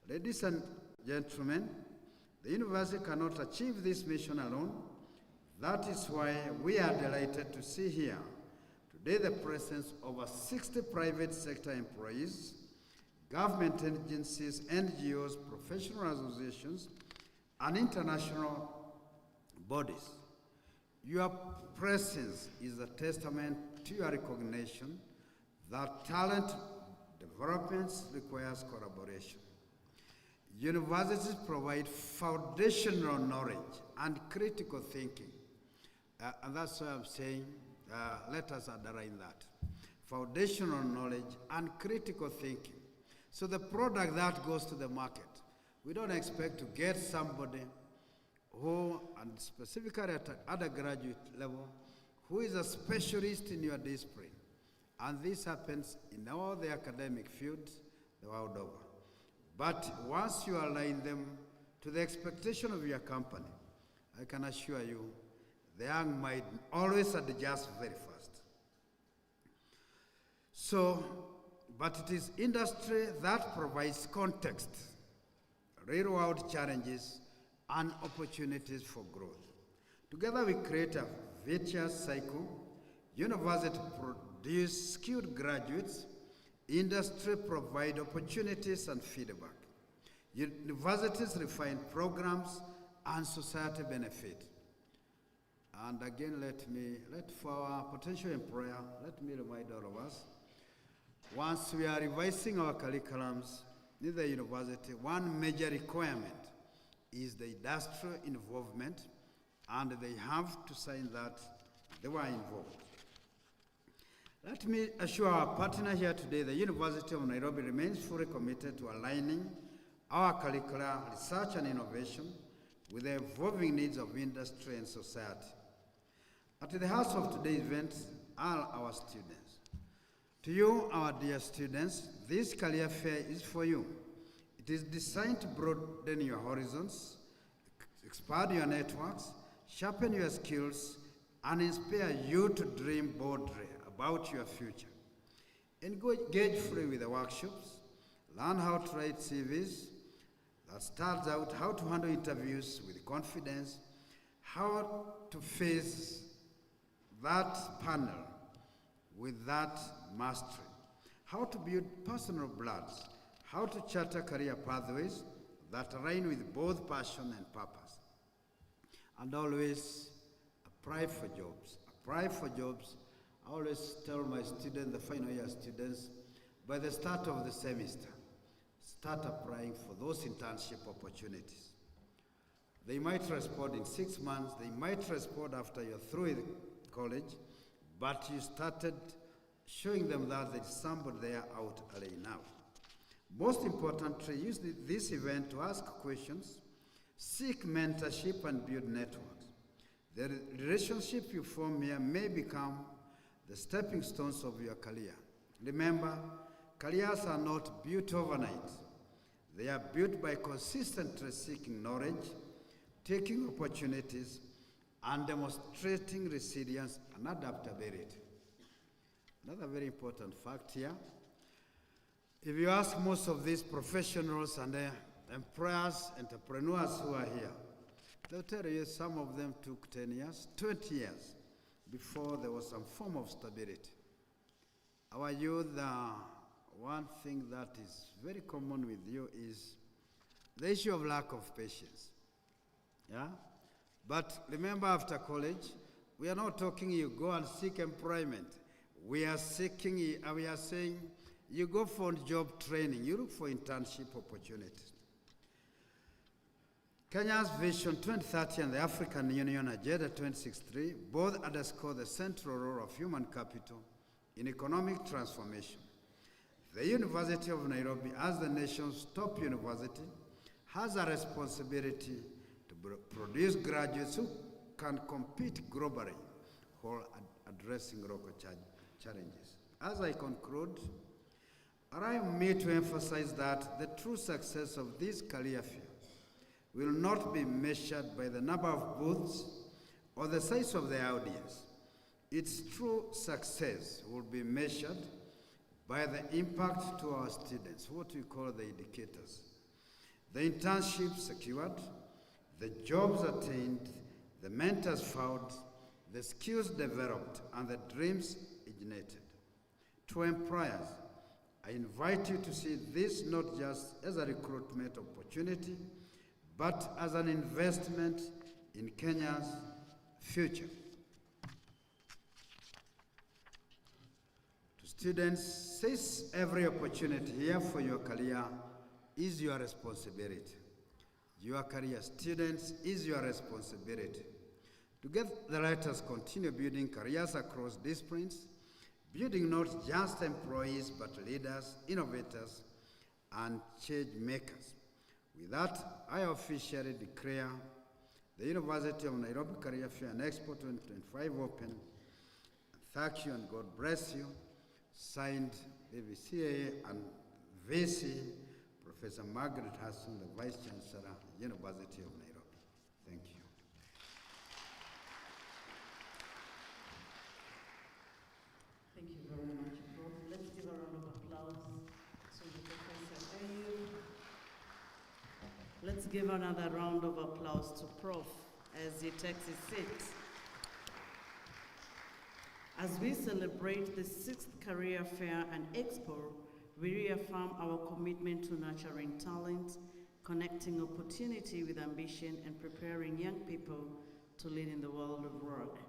Ladies and gentlemen, the university cannot achieve this mission alone. That is why we are delighted to see here today the presence of over 60 private sector employees, government agencies, NGOs, professional associations, and international bodies. Your presence is a testament to your recognition that talent development requires collaboration. Universities provide foundational knowledge and critical thinking. And that's why I'm saying, let us underline that. Foundational knowledge and critical thinking. So the product that goes to the market, we don't expect to get somebody who, and specifically at undergraduate level, who is a specialist in your discipline. And this happens in all the academic fields the world over. But once you align them to the expectation of your company, I can assure you, the young mind always adjusts very fast. So, but it is industry that provides context, real-world challenges, and opportunities for growth. Together we create a virtuous cycle. University produce skilled graduates, industry provide opportunities and feedback. Universities refine programs and society benefit. And again, for our potential employer, let me remind all of us, once we are revising our curriculums in the university, one major requirement is the industrial involvement, and they have to sign that they were involved. Let me assure our partner here today, the University of Nairobi remains fully committed to aligning our curricular research and innovation with the evolving needs of industry and society. At the heart of today's event are our students. To you, our dear students, this career fair is for you. It is designed to broaden your horizons, expand your networks, sharpen your skills, and inspire you to dream boldly about your future. Engage fully with the workshops, learn how to write CVs, that starts out how to handle interviews with confidence, how to face that panel with that mastery, how to build personal brands, how to charter career pathways that align with both passion and purpose. And always apply for jobs. Apply for jobs. I always tell my students, the final year students, by the start of the semester, start applying for those internship opportunities. They might respond in 6 months, they might respond after you're through with college, but you started showing them that there's somebody there out early enough. Most importantly, use this event to ask questions, seek mentorship, and build networks. The relationship you form here may become the stepping stones of your career. Remember, careers are not built overnight. They are built by consistently seeking knowledge, taking opportunities, and demonstrating resilience and adaptability. Another very important fact here, if you ask most of these professionals and employers, entrepreneurs who are here, they'll tell you some of them took 10 years, 20 years before there was some form of stability. Our youth, one thing that is very common with you is the issue of lack of patience. Yeah? But remember, after college, we are not talking you go and seek employment. We are saying you go for job training, you look for internship opportunities. Kenya's Vision 2030 and the African Union Agenda 2063 both underscore the central role of human capital in economic transformation. The University of Nairobi, as the nation's top university, has a responsibility to produce graduates who can compete globally while addressing local challenges. As I conclude, allow me to emphasize that the true success of this career fair will not be measured by the number of booths or the size of the audience. Its true success will be measured by the impact to our students, what we call the indicators. The internships secured, the jobs attained, the mentors found, the skills developed, and the dreams ignited. To employers, I invite you to see this not just as a recruitment opportunity, but as an investment in Kenya's future. To students, seize every opportunity here for your career is your responsibility. Your career, students, is your responsibility. Together, let us continue building careers across disciplines, building not just employees, but leaders, innovators, and change makers. With that, I officially declare the University of Nairobi Career Fair and EXPO 2025 open. Thank you and God bless you. Signed, AVCA and VC, Professor Margaret Hassan, the Vice Chancellor, University of Nairobi. Thank you. Thank you very much, Prof. Let's give a round of applause to the Professor Ayub. Let's give another round of applause to Prof as he takes his seat. As we celebrate the 6th Career Fair and Expo, we reaffirm our commitment to nurturing talent, connecting opportunity with ambition, and preparing young people to lead in the world of work.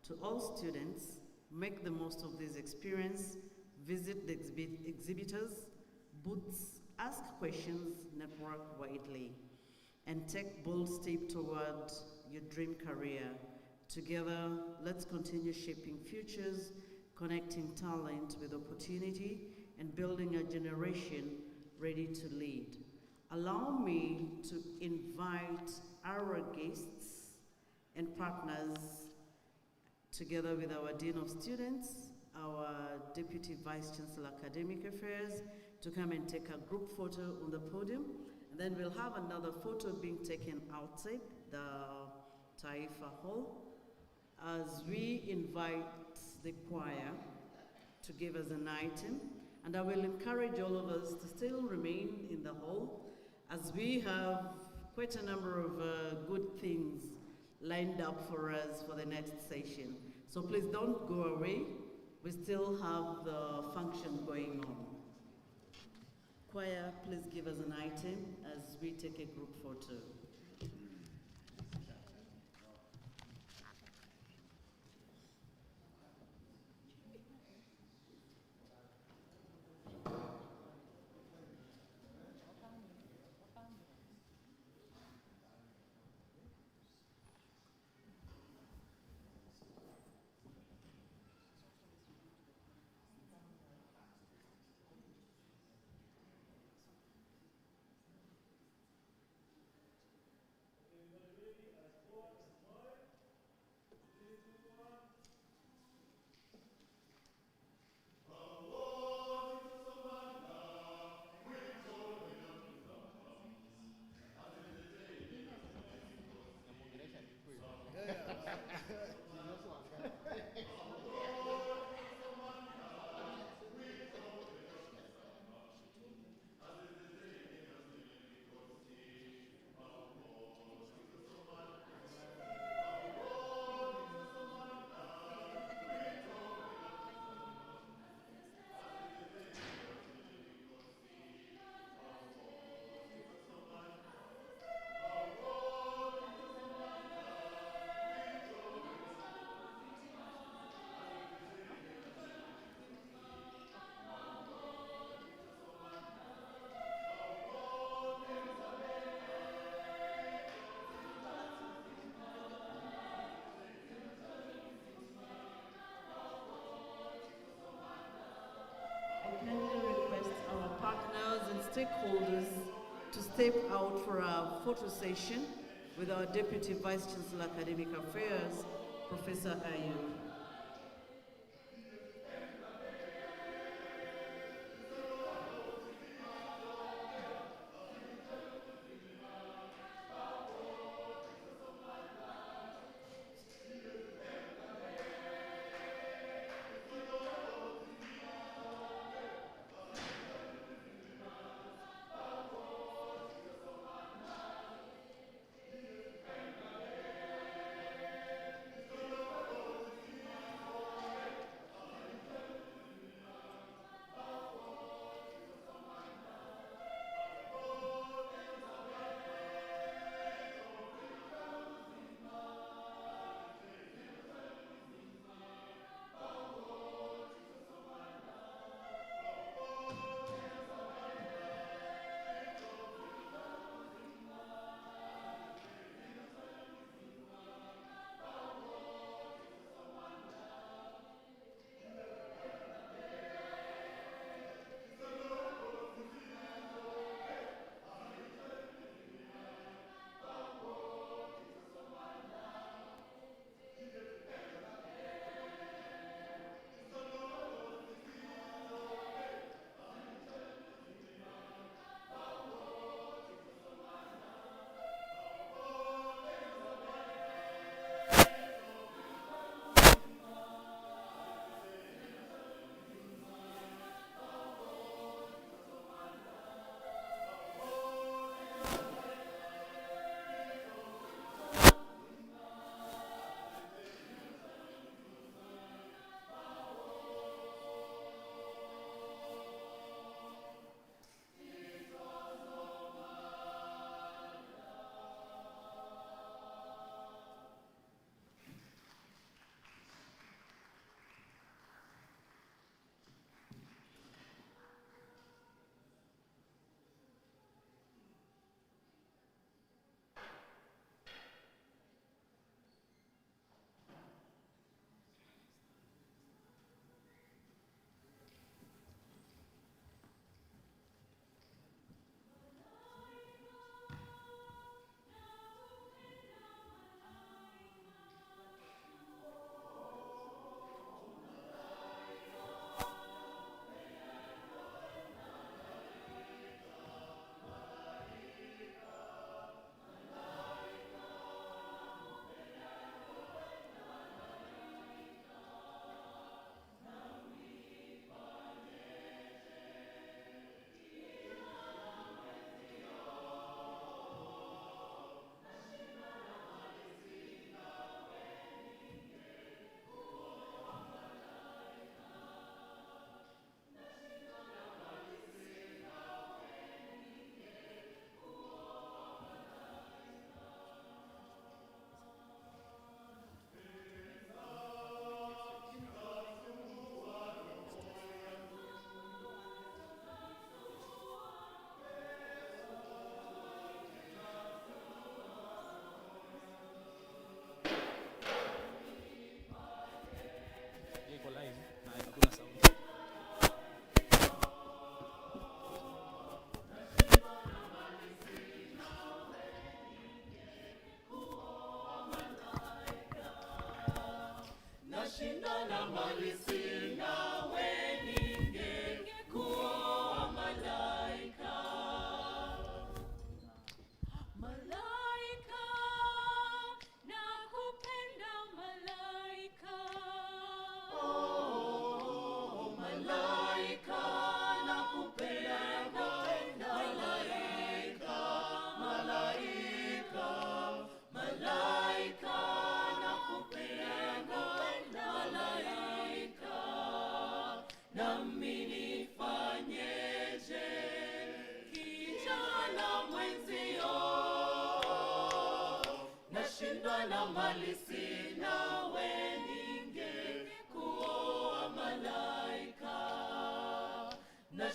To all students, make the most of this experience, visit the exhibitors, booths, ask questions, network widely, and take bold steps toward your dream career. Together, let's continue shaping futures, connecting talent with opportunity, and building a generation ready to lead. Allow me to invite our guests and partners, together with our Dean of Students, our Deputy Vice Chancellor Academic Affairs, to come and take a group photo on the podium. And then we'll have another photo being taken outside the Taifa Hall as we invite the choir to give us an item. And I will encourage all of us to still remain in the hall as we have quite a number of good things lined up for us for the next session. So please don't go away. We still have the function going on. Choir, please give us an item as we take a group photo. Stakeholders to step out for a photo session with our Deputy Vice Chancellor Academic Affairs, Professor Ayub.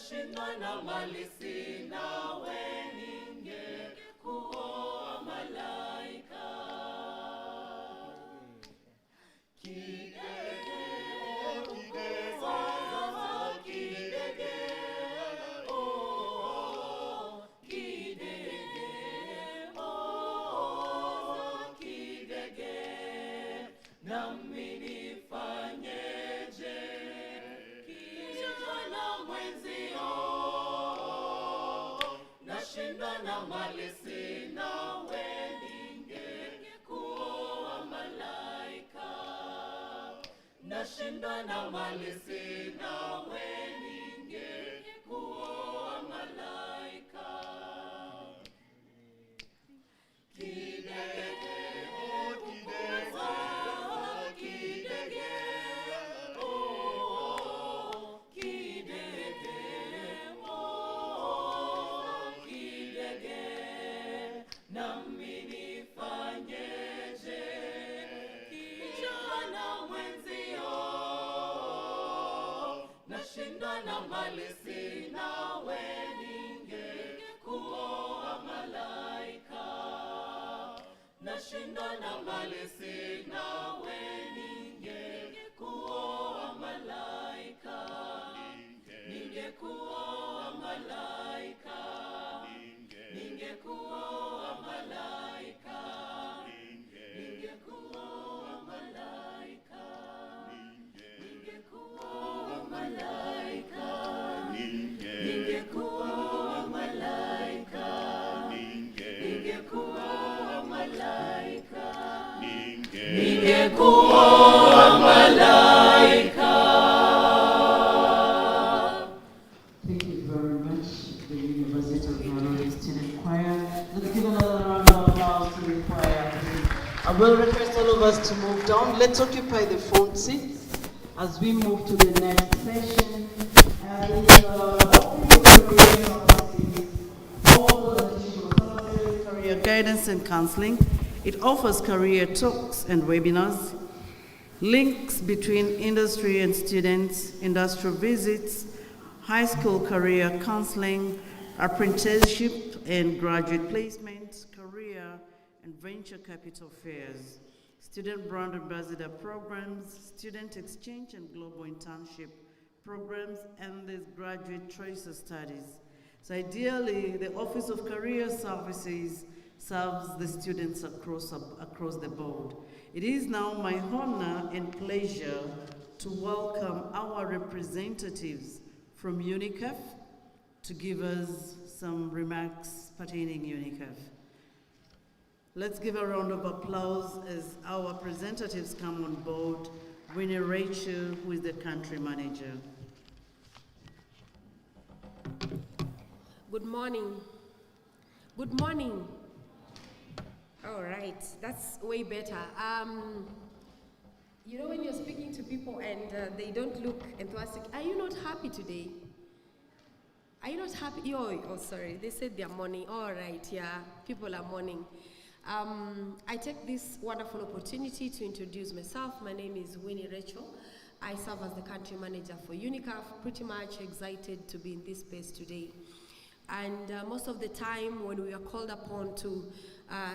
nashindwa na mali sina, we ningekuoa malaika. Kidege, oh, kidege, oh, kidege, oh, kidege, nami nifanyeje? Kijana mwenzio, nashindwa na mali sina, we ningekuoa malaika. Nashindwa na mali sina, we ningekuoa malaika. Kidege, oh, kidege, oh, kidege, oh, kidege, nami nifanyeje? Kijana mwenzio, nashindwa na mali sina, we ningekuoa malaika. Nashindwa na mali sina, we ningekuoa malaika. Ningekuoa malaika. Ningekuoa malaika. Ningekuoa malaika. Ningekuoa malaika. Ningekuoa malaika. Ningekuoa malaika. Ningekuoa malaika. Thank you very much, the University of Nairobi Student Choir. Let's give another round of applause to the choir. I will request all of us to move down. Let's occupy the front seats as we move to the next session. And career guidance and counseling. It offers career talks and webinars, links between industry and students, industrial visits, high school career counseling, apprenticeship and graduate placement, career and venture capital fairs, student brand ambassador programs, student exchange and global internship programs, and the graduate choice studies. So ideally, the Office of Career Services serves the students across the board. It is now my honor and pleasure to welcome our representatives from UNICEF to give us some remarks pertaining UNICEF. Let's give a round of applause as our representatives come on board. Winnie Rachel, who is the country manager. Good morning. Good morning. All right, that's way better. You know when you're speaking to people and they don't look enthusiastic, are you not happy today? Are you not happy? Oh, sorry, they said they're mourning. All right, yeah, people are mourning. I take this wonderful opportunity to introduce myself. My name is Winnie Rachel. I serve as the country manager for UNICEF. Pretty much excited to be in this space today. And most of the time when we are called upon to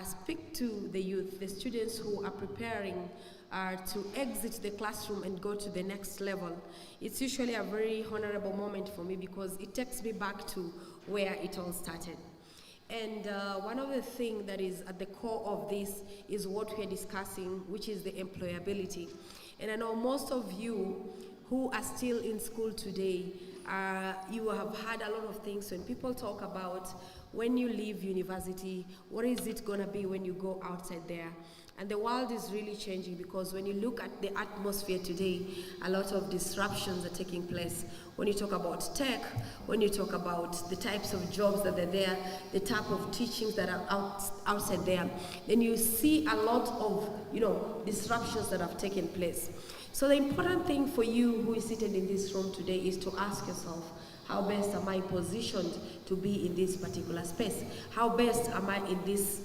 speak to the youth, the students who are preparing to exit the classroom and go to the next level, it's usually a very honorable moment for me because it takes me back to where it all started. And one of the things that is at the core of this is what we are discussing, which is the employability. And I know most of you who are still in school today, you have had a lot of things when people talk about when you leave university, what is it going to be when you go outside there? And the world is really changing because when you look at the atmosphere today, a lot of disruptions are taking place. When you talk about tech, when you talk about the types of jobs that are there, the type of teachings that are outside there, then you see a lot of, disruptions that have taken place. So the important thing for you who is seated in this room today is to ask yourself, how best am I positioned to be in this particular space? How best am I in this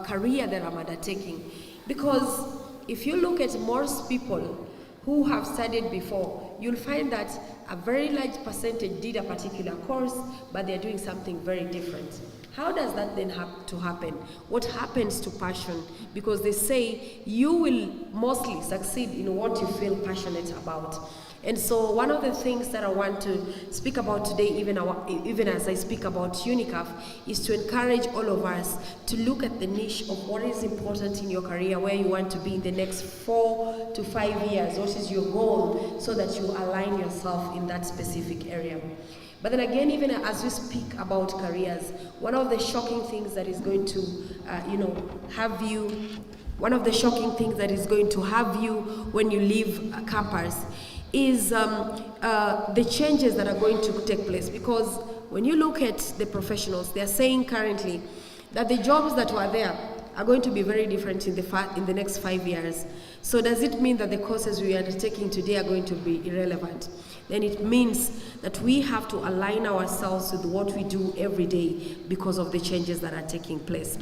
career that I'm undertaking? Because if you look at most people who have studied before, you'll find that a very large percentage did a particular course, but they're doing something very different. How does that then have to happen? What happens to passion? Because they say you will mostly succeed in what you feel passionate about. And so one of the things that I want to speak about today, even as I speak about UNICAF, is to encourage all of us to look at the niche of what is important in your career, where you want to be in the next 4 to 5 years, what is your goal, so that you align yourself in that specific area. But then again, even as we speak about careers, one of the shocking things that is going to, one of the shocking things that is going to have you when you leave campus is the changes that are going to take place. Because when you look at the professionals, they are saying currently that the jobs that were there are going to be very different in the next 5 years. So does it mean that the courses we are undertaking today are going to be irrelevant? Then it means that we have to align ourselves with what we do every day because of the changes that are taking place.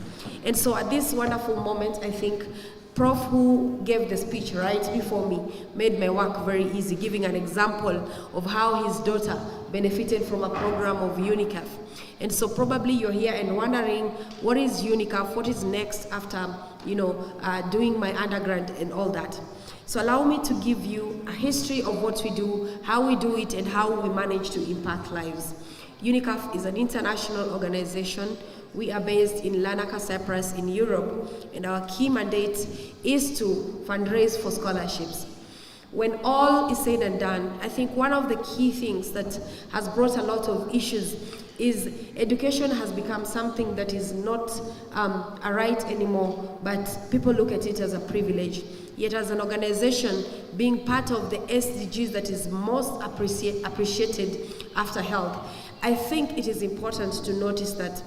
And so at this wonderful moment, I think Prof who gave the speech right before me made my work very easy, giving an example of how his daughter benefited from a program of UNICAF. And so probably you're here and wondering, what is UNICAF? What is next after, doing my undergrad and all that? So allow me to give you a history of what we do, how we do it, and how we manage to impact lives. UNICAF is an international organization. We are based in Larnaca, Cyprus, in Europe, and our key mandate is to fundraise for scholarships. When all is said and done, I think one of the key things that has brought a lot of issues is education has become something that is not a right anymore, but people look at it as a privilege. Yet as an organization, being part of the SDGs that is most appreciated after health, I think it is important to notice that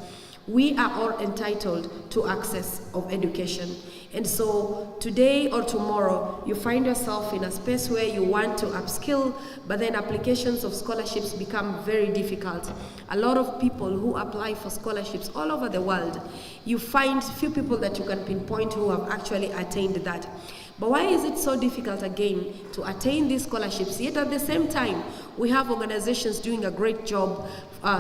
we are all entitled to access of education. And so today or tomorrow, you find yourself in a space where you want to upskill, but then applications of scholarships become very difficult. A lot of people who apply for scholarships all over the world, you find few people that you can pinpoint who have actually attained that. But why is it so difficult again to attain these scholarships? Yet at the same time, we have organizations doing a great job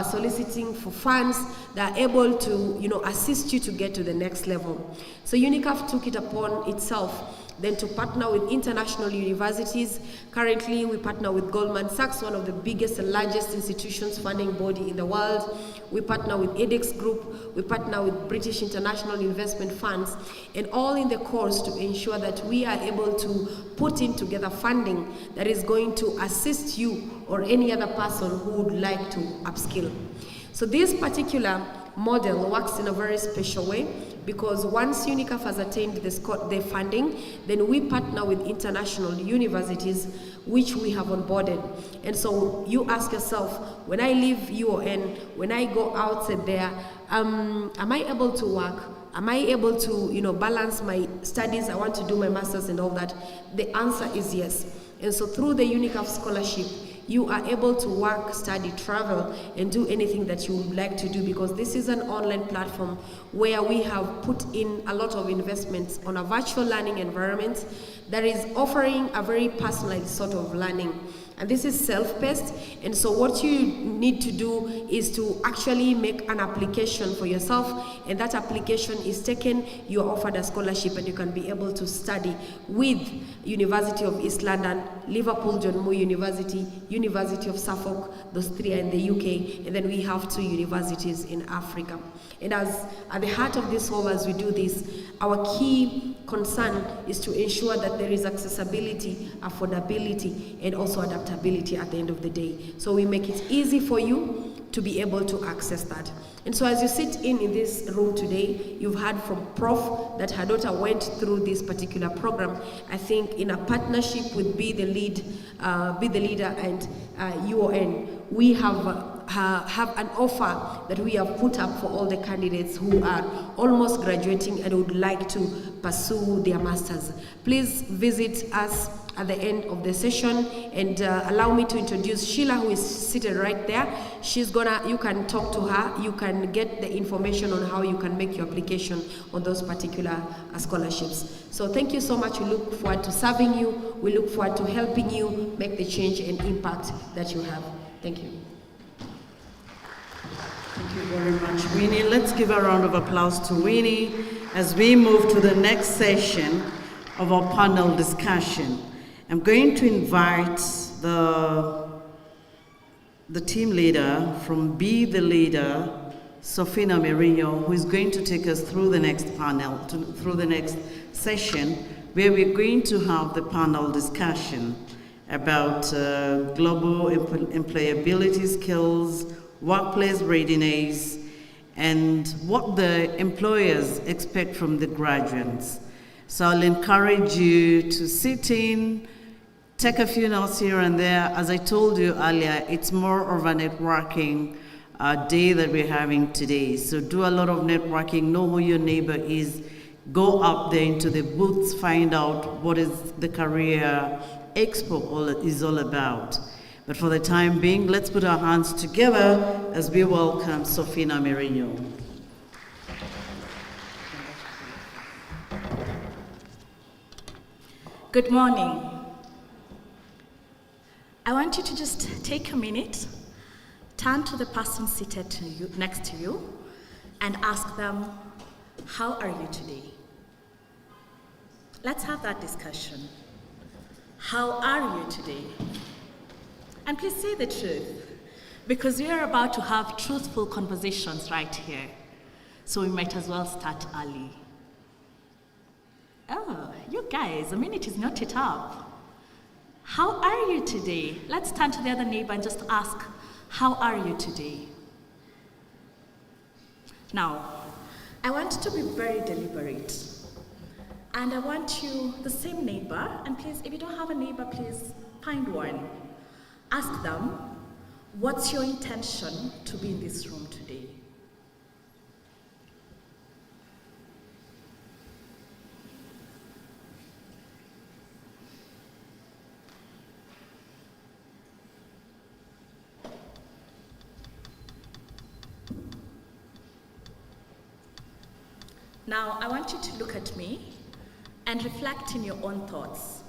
soliciting for funds that are able to assist you to get to the next level. So UNICAF took it upon itself then to partner with international universities. Currently, we partner with Goldman Sachs, one of the biggest and largest institutions funding body in the world. We partner with edX Group. We partner with British International Investment Funds, and all in the course to ensure that we are able to put in together funding that is going to assist you or any other person who would like to upskill. So this particular model works in a very special way, because once UNICAF has attained the funding, then we partner with international universities which we have onboarded. And so you ask yourself, when I leave UoN, when I go outside there, am I able to work? Am I able to balance my studies? I want to do my master's and all that. The answer is yes. And so through the UNICAF scholarship, you are able to work, study, travel, and do anything that you would like to do, because this is an online platform where we have put in a lot of investments on a virtual learning environment that is offering a very personalized sort of learning. And this is self-paced, and so what you need to do is to actually make an application for yourself, and that application is taken, you are offered a scholarship, and you can be able to study with University of East London, Liverpool John Moore University, University of Suffolk, those three are in the UK, and then we have 2 universities in Africa. And as at the heart of this whole, as we do this, our key concern is to ensure that there is accessibility, affordability, and also adaptability at the end of the day. So we make it easy for you to be able to access that. And so as you sit in this room today, you've heard from Prof that her daughter went through this particular program. I think in a partnership with Be the Leader and UoN, we have an offer that we have put up for all the candidates who are almost graduating and would like to pursue their masters. Please visit us at the end of the session. And allow me to introduce Sheila, who is seated right there. You can talk to her, you can get the information on how you can make your application on those particular scholarships. So thank you so much. We look forward to serving you. We look forward to helping you make the change and impact that you have. Thank you. Thank you very much, Winnie. Let's give a round of applause to Winnie as we move to the next session of our panel discussion. I'm going to invite the team leader from Be the Leader, Sofina Merino, who is going to take us through the next panel, through the next session, where we're going to have the panel discussion about global employability skills, workplace readiness, and what the employers expect from the graduates. So I'll encourage you to sit in, take a few notes here and there. As I told you earlier, it's more of a networking day that we're having today. So do a lot of networking, know who your neighbor is, go up there into the booths, find out what is the Career EXPO is all about. But for the time being, let's put our hands together as we welcome Sofina Merino. Good morning. I want you to just take a minute, turn to the person seated to you, next to you, and ask them, how are you today? Let's have that discussion. How are you today? And please say the truth, because we are about to have truthful conversations right here. So we might as well start early. Oh, you guys, a minute is not it up. How are you today? Let's turn to the other neighbor and just ask, how are you today? Now, I want to be very deliberate. And I want you, the same neighbor, and please, if you don't have a neighbor, please find one. Ask them, what's your intention to be in this room today? Now, I want you to look at me and reflect in your own thoughts.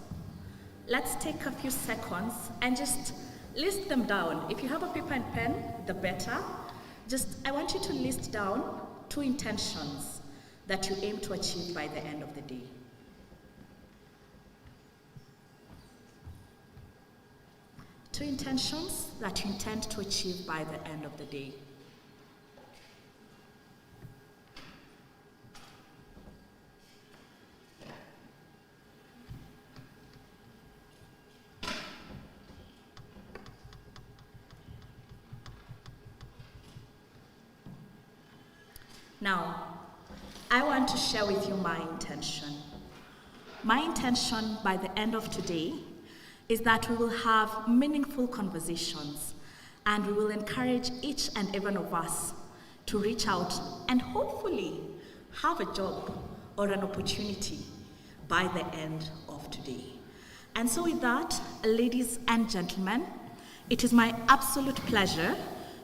Let's take a few seconds and just list them down. If you have a paper and pen, the better. I want you to list down 2 intentions that you aim to achieve by the end of the day. Two intentions that you intend to achieve by the end of the day. Now, I want to share with you my intention. My intention by the end of today is that we will have meaningful conversations and we will encourage each and every one of us to reach out and hopefully have a job or an opportunity by the end of today. And so with that, ladies and gentlemen, it is my absolute pleasure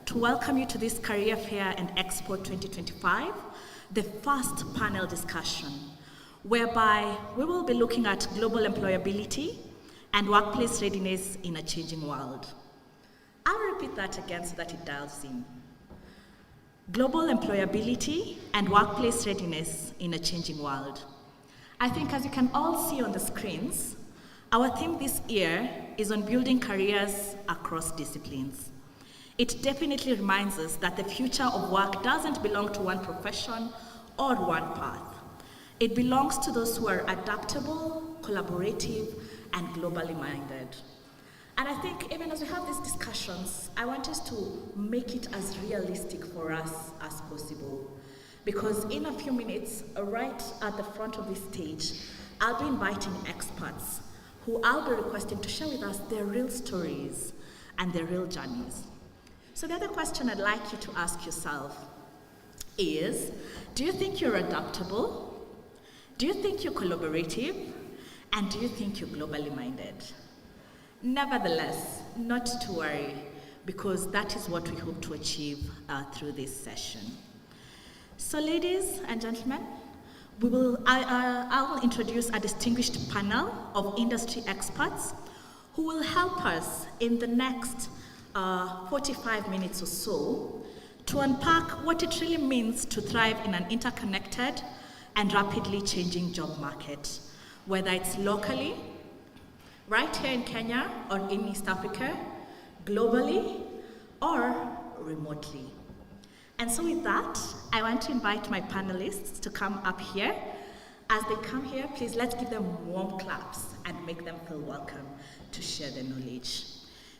to welcome you to this Career Fair and EXPO 2025, the first panel discussion, whereby we will be looking at global employability and workplace readiness in a changing world. I'll repeat that again so that it dials in. Global employability and workplace readiness in a changing world. I think as you can all see on the screens, our theme this year is on building careers across disciplines. It definitely reminds us that the future of work doesn't belong to one profession or one path. It belongs to those who are adaptable, collaborative, and globally minded. And I think even as we have these discussions, I want us to make it as realistic for us as possible. Because in a few minutes, right at the front of this stage, I'll be inviting experts who I'll be requesting to share with us their real stories and their real journeys. So the other question I'd like you to ask yourself is, do you think you're adaptable? Do you think you're collaborative? And do you think you're globally minded? Nevertheless, not to worry, because that is what we hope to achieve through this session. So ladies and gentlemen, I will introduce a distinguished panel of industry experts who will help us in the next 45 minutes or so to unpack what it really means to thrive in an interconnected and rapidly changing job market, whether it's locally, right here in Kenya or in East Africa, globally, or remotely. And so with that, I want to invite my panelists to come up here. As they come here, please let's give them warm claps and make them feel welcome to share their knowledge.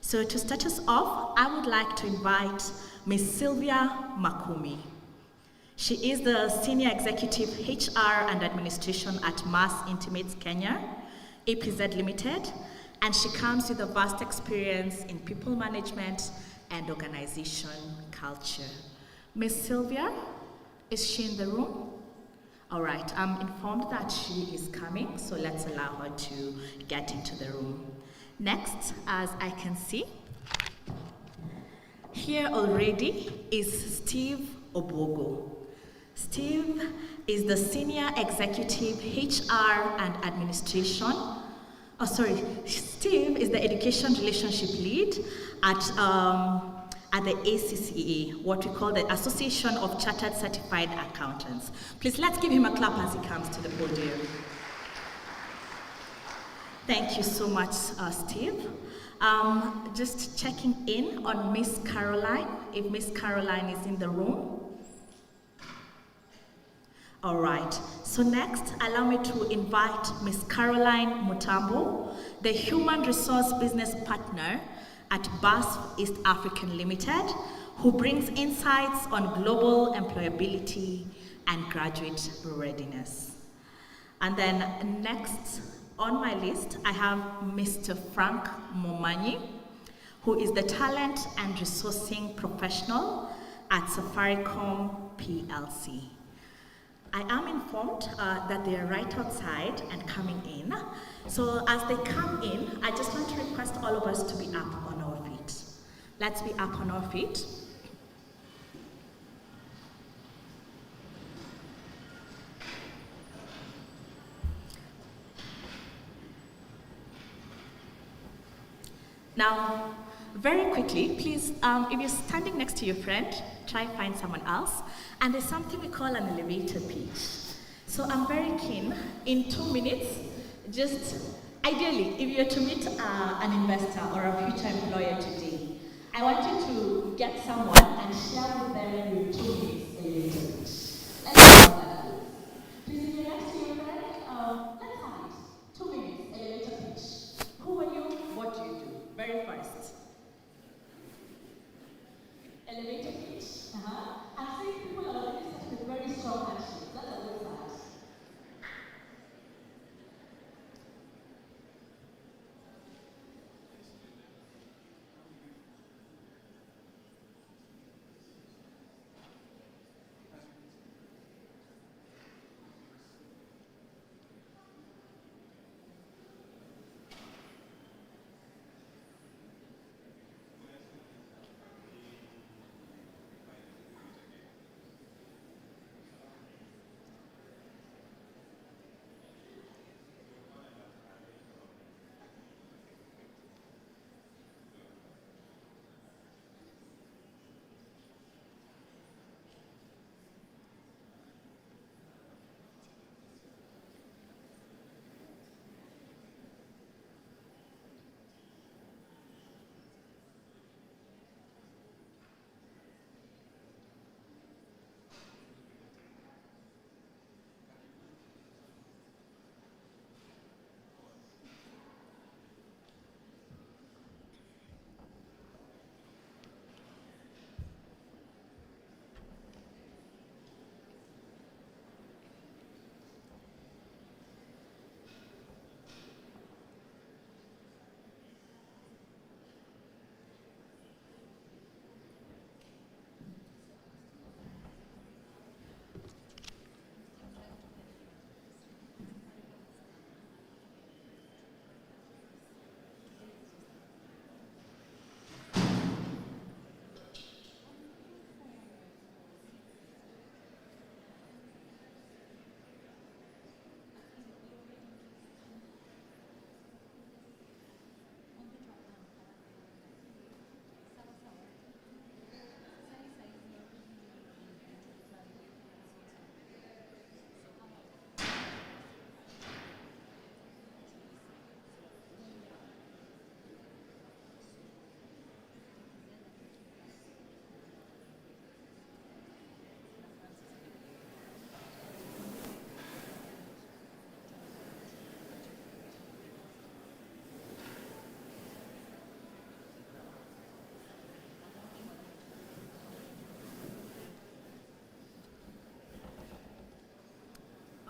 So to start us off, I would like to invite Ms. Sylvia Makumi. She is the Senior Executive HR and Administration at Mass Intimates Kenya, APZ Limited, and she comes with a vast experience in people management and organization culture. Ms. Sylvia, is she in the room? All right, I'm informed that she is coming, so let's allow her to get into the room. Next, as I can see, here already is Steve Obogo. Steve is the Senior Executive HR and Administration. Steve is the Education Relationship Lead at the ACCA, what we call the Association of Chartered Certified Accountants. Please let's give him a clap as he comes to the podium. Thank you so much, Steve. Just checking in on Miss Caroline, if Miss Caroline is in the room. All right, so next, allow me to invite Miss Caroline Mutambo, the Human Resource Business Partner at BASF East African Limited, who brings insights on global employability and graduate readiness. And then next on my list, I have Mr. Frank Momanyi, who is the Talent and Resourcing Professional at Safaricom PLC. I am informed that they are right outside and coming in. So as they come in, I just want to request all of us to be up on our feet. Let's be up on our feet. Now, very quickly, please, if you're standing next to your friend, try and find someone else. And there's something we call an elevator pitch. So I'm very keen, in 2 minutes, just ideally, if you're to meet an investor or a future employer today, I want you to get someone and share with them your 2 minutes elevator pitch. Let's have that. Please, if you're next to your friend, let's have it. 2 minutes elevator pitch. Who are you? What do you do? Very first. Elevator pitch. I'm seeing people are already starting with very strong handshakes. That's a good sign.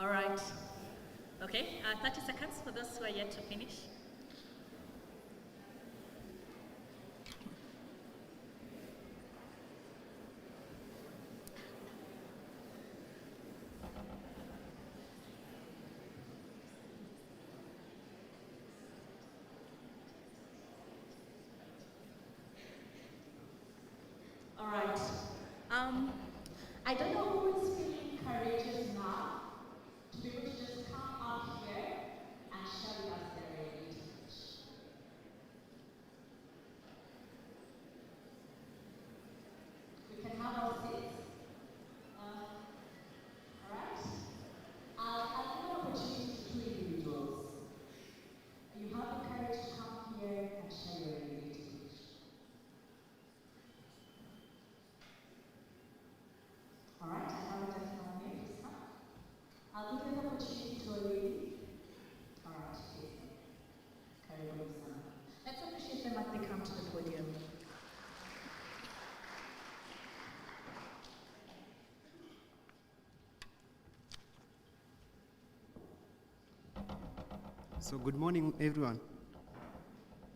All right. Okay, 30 seconds for those who are yet to finish. All right. I don't know who is feeling courageous now to be able to just come out here and share with us their heritage. We can have our seats. All right. I'll give an opportunity to two individuals. You have the courage to come here and share your heritage. All right, I have a gentleman here, please come. I'll give you an opportunity to a lady. All right, please. Karibu sana. Let's appreciate them as they come to the podium. So good morning, everyone.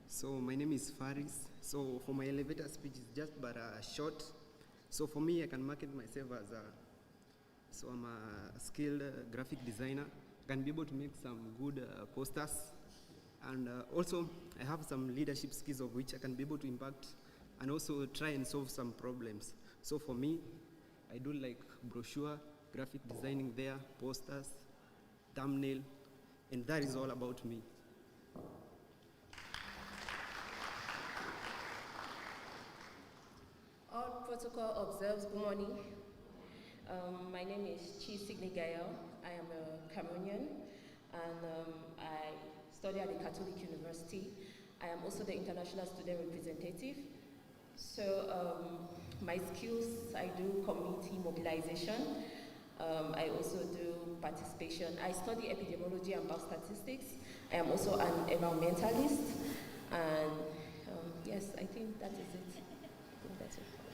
So my name is Faris. So for my elevator speech is just but short. So for me, I can market myself as I'm a skilled graphic designer. I can be able to make some good posters. And also, I have some leadership skills of which I can be able to impact and also try and solve some problems. So for me, I do like brochure, graphic designing there, posters, thumbnail, and that is all about me. All protocol observes. Good morning. My name is Chi Signi Gael. I am a Cameroonian, and I study at the Catholic University. I am also the international student representative. So my skills, I do community mobilization. I also do participation. I study epidemiology and biostatistics. I am also an environmentalist. And yes, I think that is it.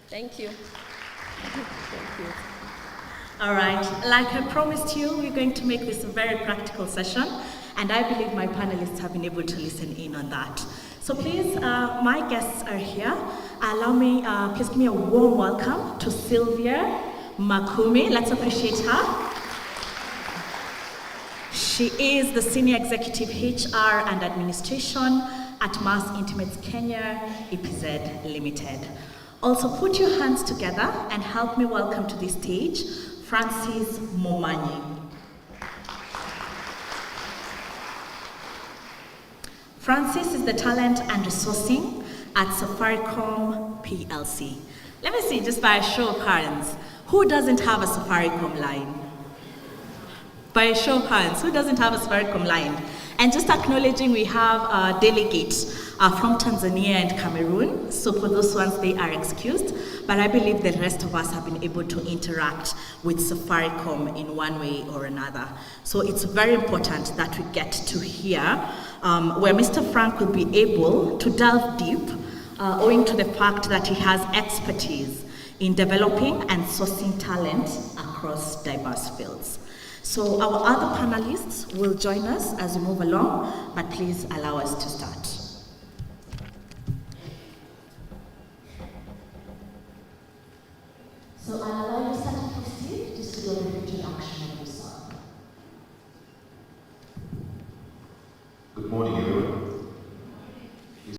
Thank you. Thank you. All right, like I promised you, we're going to make this a very practical session, and I believe my panelists have been able to listen in on that. So please, my guests are here. Allow me, please give me a warm welcome to Sylvia Makumi. Let's appreciate her. She is the Senior Executive HR and Administration at Mass Intimates Kenya, EPZ Limited. Also put your hands together and help me welcome to the stage Francis Momanyi. Francis is the Talent and Resourcing at Safaricom PLC. Let me see, just by a show of hands, who doesn't have a Safaricom line? By a show of hands, who doesn't have a Safaricom line? And just acknowledging we have delegates from Tanzania and Cameroon, so for those ones they are excused, but I believe the rest of us have been able to interact with Safaricom in one way or another. So it's very important that we get to hear where Mr. Frank will be able to delve deep, owing to the fact that he has expertise in developing and sourcing talent across diverse fields. So our other panelists will join us as we move along, but please allow us to start.